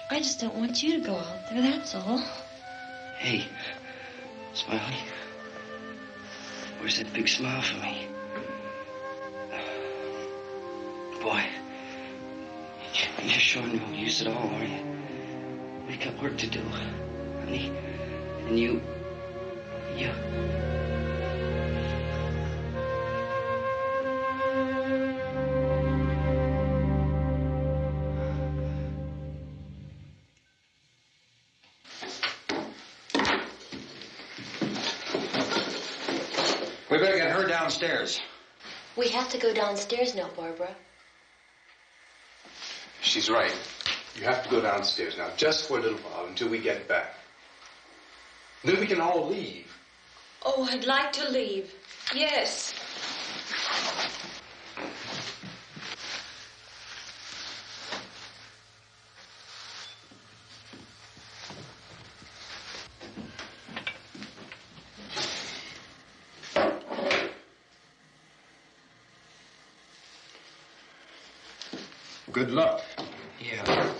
I just don't want you to go out there, that's all.
Hey, Smiley. Where's that big smile for me? Boy, you're showing no use at all, are you? We've got work to do, honey. And you...
We better get her downstairs.
We have to go downstairs now, Barbara.
She's right. You have to go downstairs now, just for a little while, until we get back. Then we can all leave.
Oh, I'd like to leave. Yes.
Good luck.
Yeah.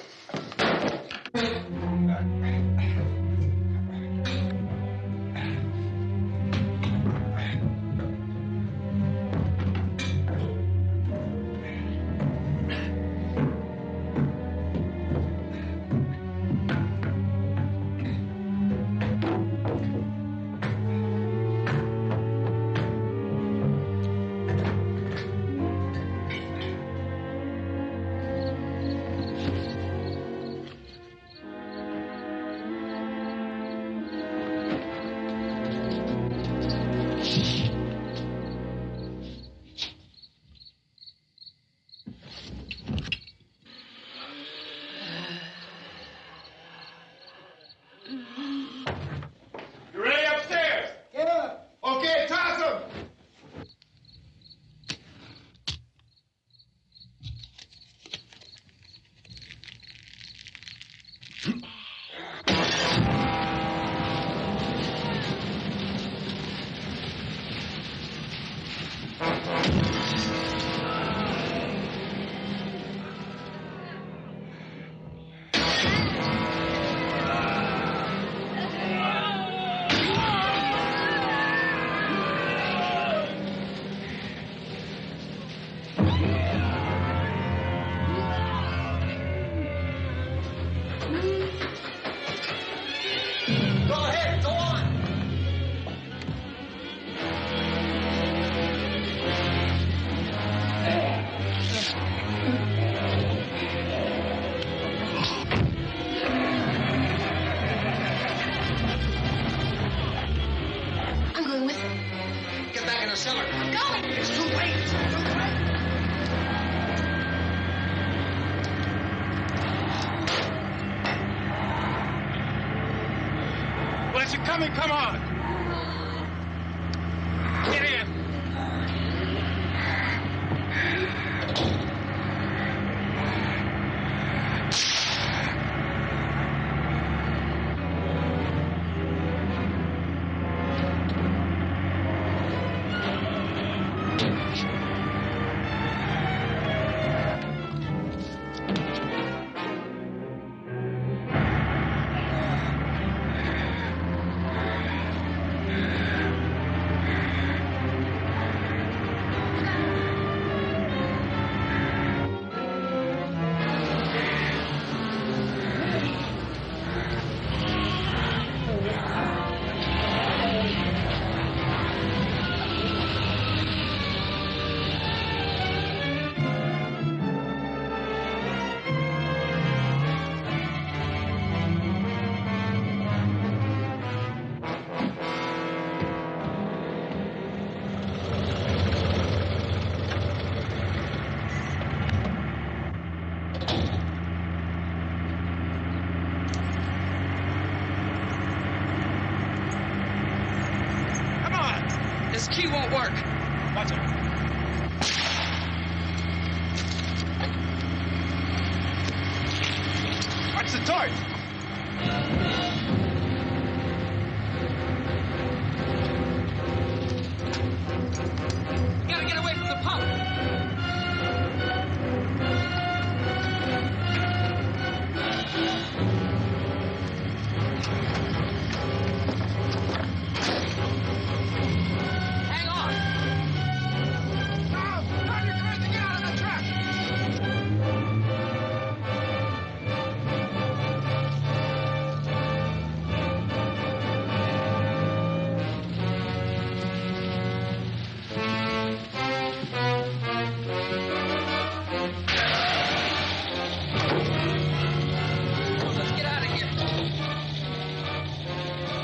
You ready upstairs? Yeah. Okay, toss them. Come on. Get in. Torch!
Gotta get away from the pump. Hang on. Now, turn your cars to get out of the truck. Let's get out of here.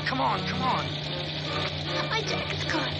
Come on, come on.
My jacket's caught.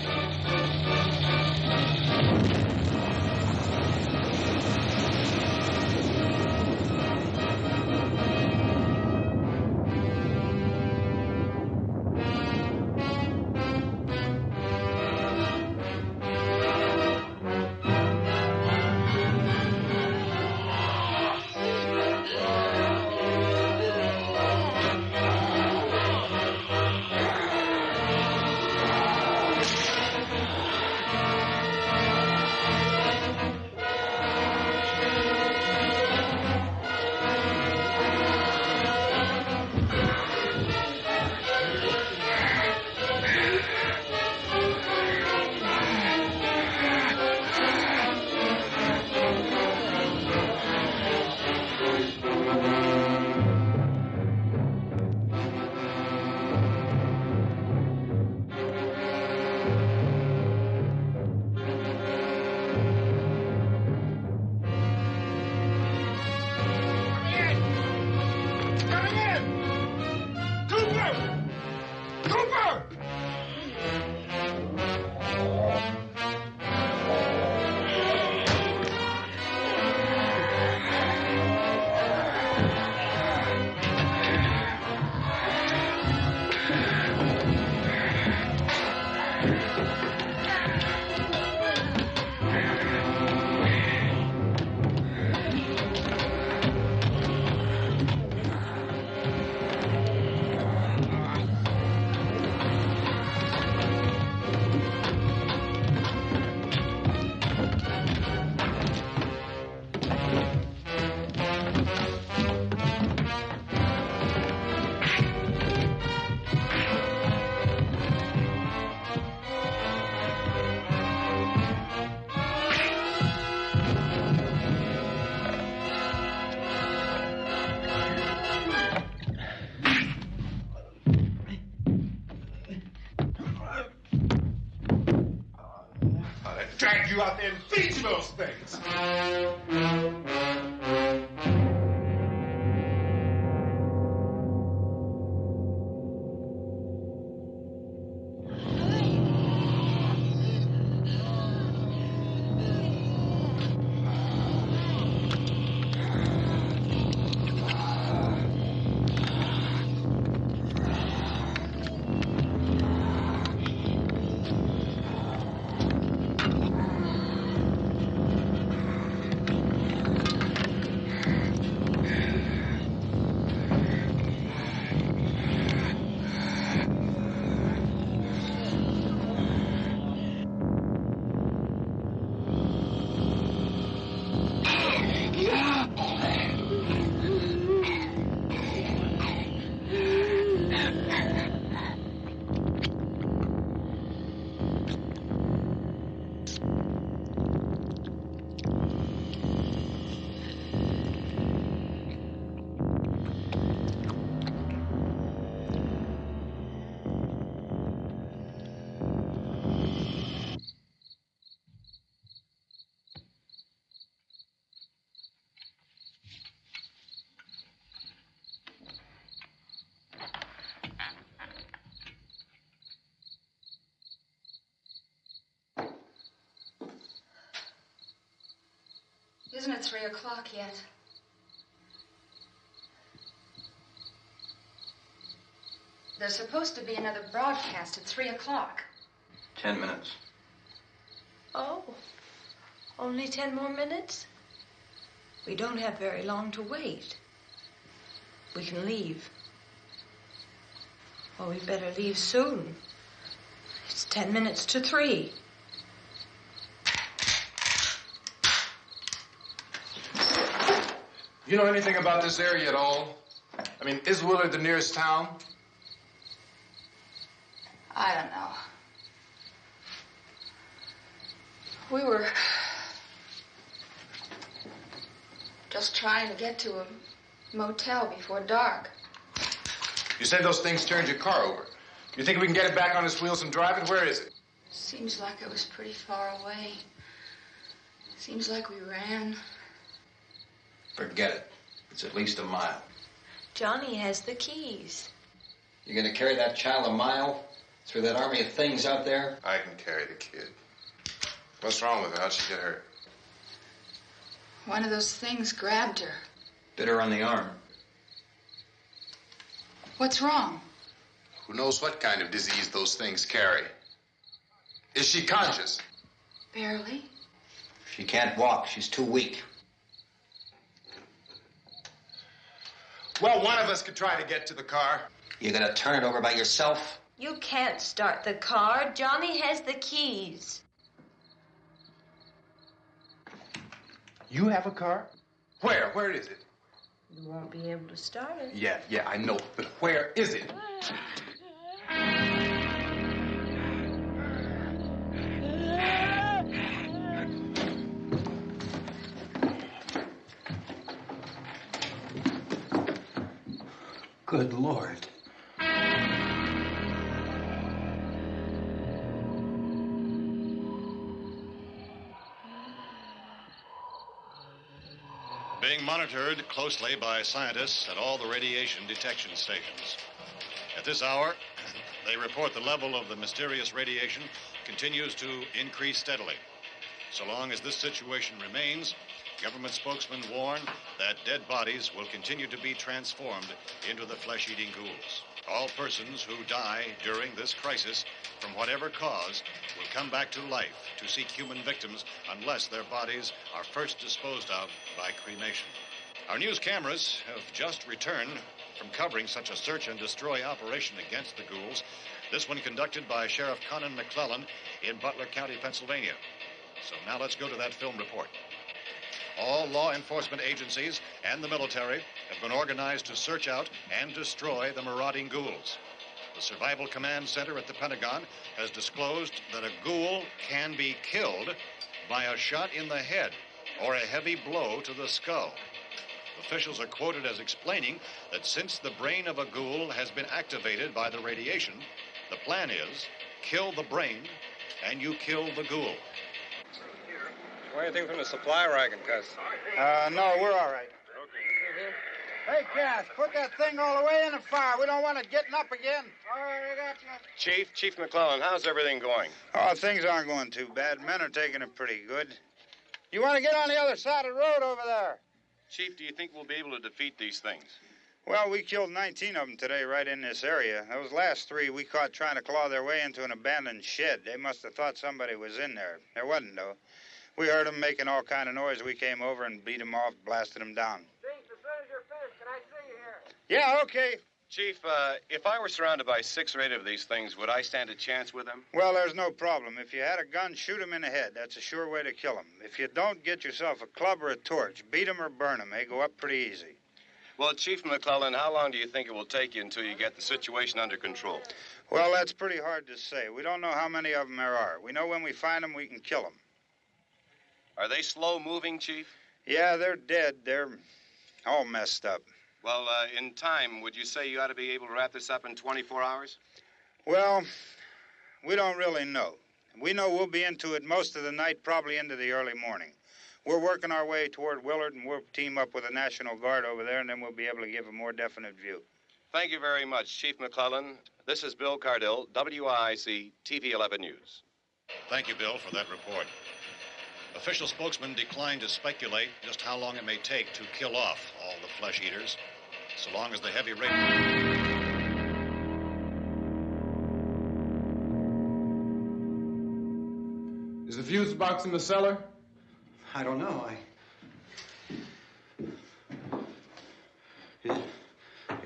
Drag you out there and feed you those things.
Isn't it 3 o'clock yet? There's supposed to be another broadcast at 3 o'clock.
10 minutes.
Oh, only 10 more minutes? We don't have very long to wait. we can leave. Well, we better leave soon. It's 10 minutes to 3.
You know anything about this area at all? I mean, is Willard the nearest town?
I don't know. We were just trying to get to a motel before dark.
You said those things turned your car over. You think we can get it back on its wheels and drive it? Where is it?
Seems like it was pretty far away. Seems like we ran.
Forget it. It's at least a mile.
Johnny has the keys.
You gonna carry that child a mile through that army of things out there?
I can carry the kid. What's wrong with her? How'd she get hurt?
One of those things grabbed her.
Bit her on the arm.
What's wrong?
Who knows what kind of disease those things carry? Is she conscious?
Barely.
She can't walk. She's too weak.
Well, one of us could try to get to the car.
You gonna turn it over by yourself?
You can't start the car. Johnny has the keys.
You have a car? Where? Where is it?
You won't be able to start it.
Yeah, I know. But where is it?
Good Lord.
Being monitored closely by scientists at all the radiation detection stations. At this hour, they report the level of the mysterious radiation continues to increase steadily. So long as this situation remains, government spokesmen warn that dead bodies will continue to be transformed into the flesh-eating ghouls. All persons who die during this crisis, from whatever cause, will come back to life to seek human victims unless their bodies are first disposed of by cremation. Our news cameras have just returned from covering such a search and destroy operation against the ghouls, this one conducted by Sheriff Conan McClellan in Butler County, Pennsylvania. So now let's go to that film report. All law enforcement agencies and the military have been organized to search out and destroy the marauding ghouls. The Survival Command Center at the Pentagon has disclosed that a ghoul can be killed by a shot in the head or a heavy blow to the skull. Officials are quoted as explaining that since the brain of a ghoul has been activated by the radiation, the plan is kill the brain and you kill the ghoul.
Anything from the supply wagon, Cuz?
No, we're all right. Hey, Cass, put that thing all the way in the fire. We don't want it getting up again. All right, I got you.
Chief McClellan, how's everything going?
Oh, things aren't going too bad. Men are taking it pretty good. You want to get on the other side of the road over there?
Chief, do you think we'll be able to defeat these things?
Well, we killed 19 of them today right in this area. Those last 3 we caught trying to claw their way into an abandoned shed. They must have thought somebody was in there. There wasn't, though. We heard them making all kind of noise. We came over and beat them off, blasted them down.
Chief, as soon as you're finished, can I see you here?
Yeah, okay.
Chief, if I were surrounded by 6 or 8 of these things, would I stand a chance with them?
Well, there's no problem. If you had a gun, shoot them in the head. That's a sure way to kill them. If you don't, get yourself a club or a torch. Beat them or burn them. They go up pretty easy.
Well, Chief McClellan, how long do you think it will take you until you get the situation under control?
Well, that's pretty hard to say. We don't know how many of them there are. We know when we find them, we can kill them.
Are they slow-moving, Chief?
Yeah, they're dead. They're all messed up.
Well, in time, would you say you ought to be able to wrap this up in 24 hours?
Well, we don't really know. We know we'll be into it most of the night, probably into the early morning. We're working our way toward Willard, and we'll team up with the National Guard over there, and then we'll be able to give a more definite view.
Thank you very much, Chief McClellan. This is Bill Cardill, WIC TV 11 News.
Thank you, Bill, for that report. Official spokesmen declined to speculate just how long it may take to kill off all the flesh eaters, so long as the heavy rate...
Is the fuse box in the cellar?
I don't know.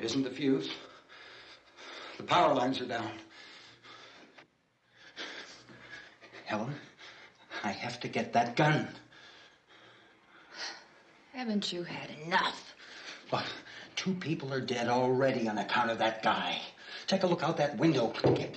isn't the fuse. The power lines are down. Helen, I have to get that gun.
Haven't you had enough?
What? 2 people are dead already on account of that guy. Take a look out that window. Get...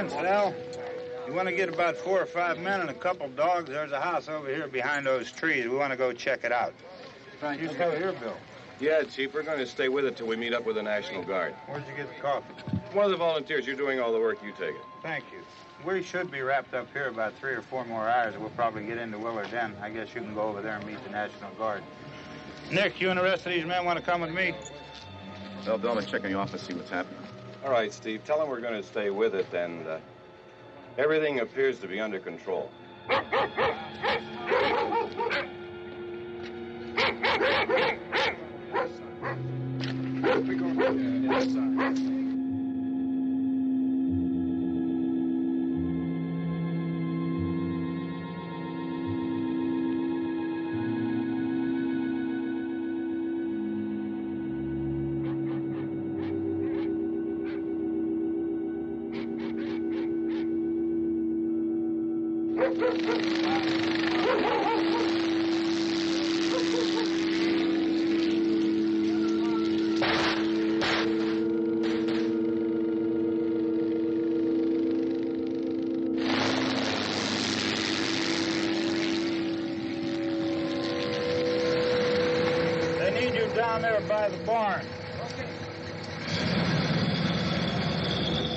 Vince, Al, you want to get about 4 or 5 men and a couple dogs? There's a house over here behind those trees. We want to go check it out.
Right.
You go here, Bill.
Yeah, Chief, we're going to stay with it till we meet up with the National Guard.
Where'd you get the coffee?
One of the volunteers. You're doing all the work. You take it.
Thank you. We should be wrapped up here about 3 or 4 more hours. We'll probably get into Willard then. I guess you can go over there and meet the National Guard. Nick, you and the rest of these men want to come with me?
Well, Bill, let's check in the office, see what's happening. All right, Steve. Tell them we're going to stay with it, and everything appears to be under control.
We're going inside. Down there by the barn. Okay.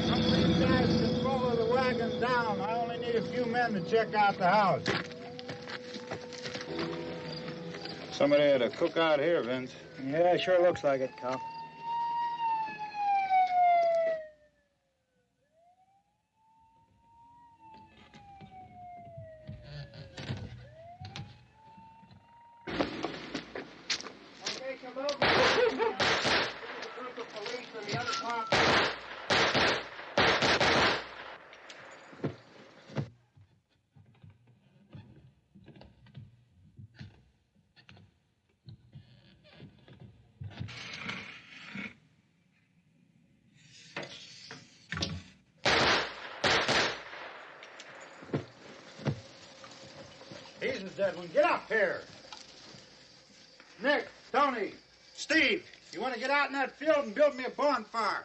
Some of these guys can follow the wagon down. I only need a few men to check out the house. Somebody had a cookout here, Vince.
Yeah, it sure looks like it, Cal. He's the dead one. Get up here. Nick, Tony, Steve, you want to get out in that field and build me a bonfire?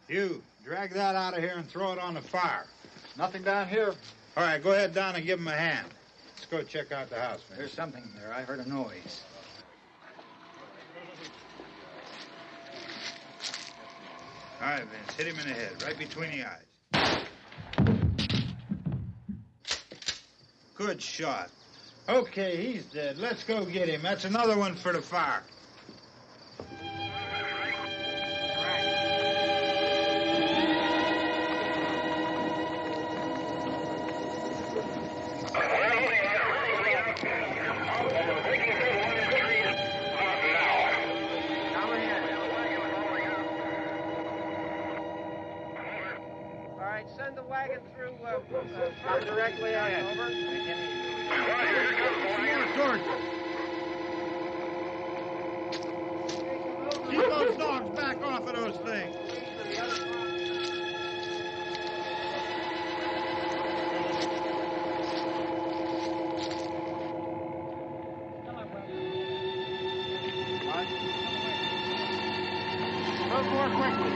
You, drag that out of here and throw it on the fire. Nothing down here.
All right, go ahead down and give him a hand. Let's go check out the house, man.
There's something there. I heard a noise.
All right, Vince, hit him in the head, right between the eyes. Good shot. Okay, he's dead. Let's go get him. That's another one for the fire.
Send the wagon through directly out. Over.
Keep those dogs back off of those things.
Move more quickly.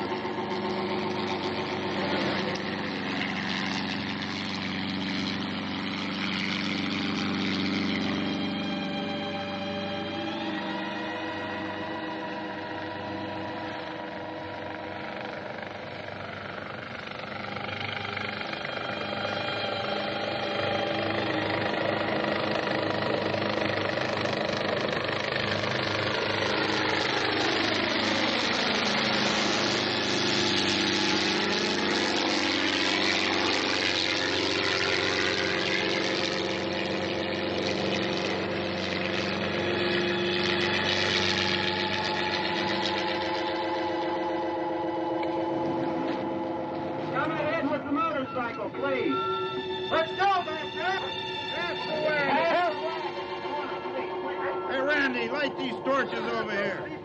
Please. Let's go, back there. That's the way.
Hey, Randy, light these torches over here.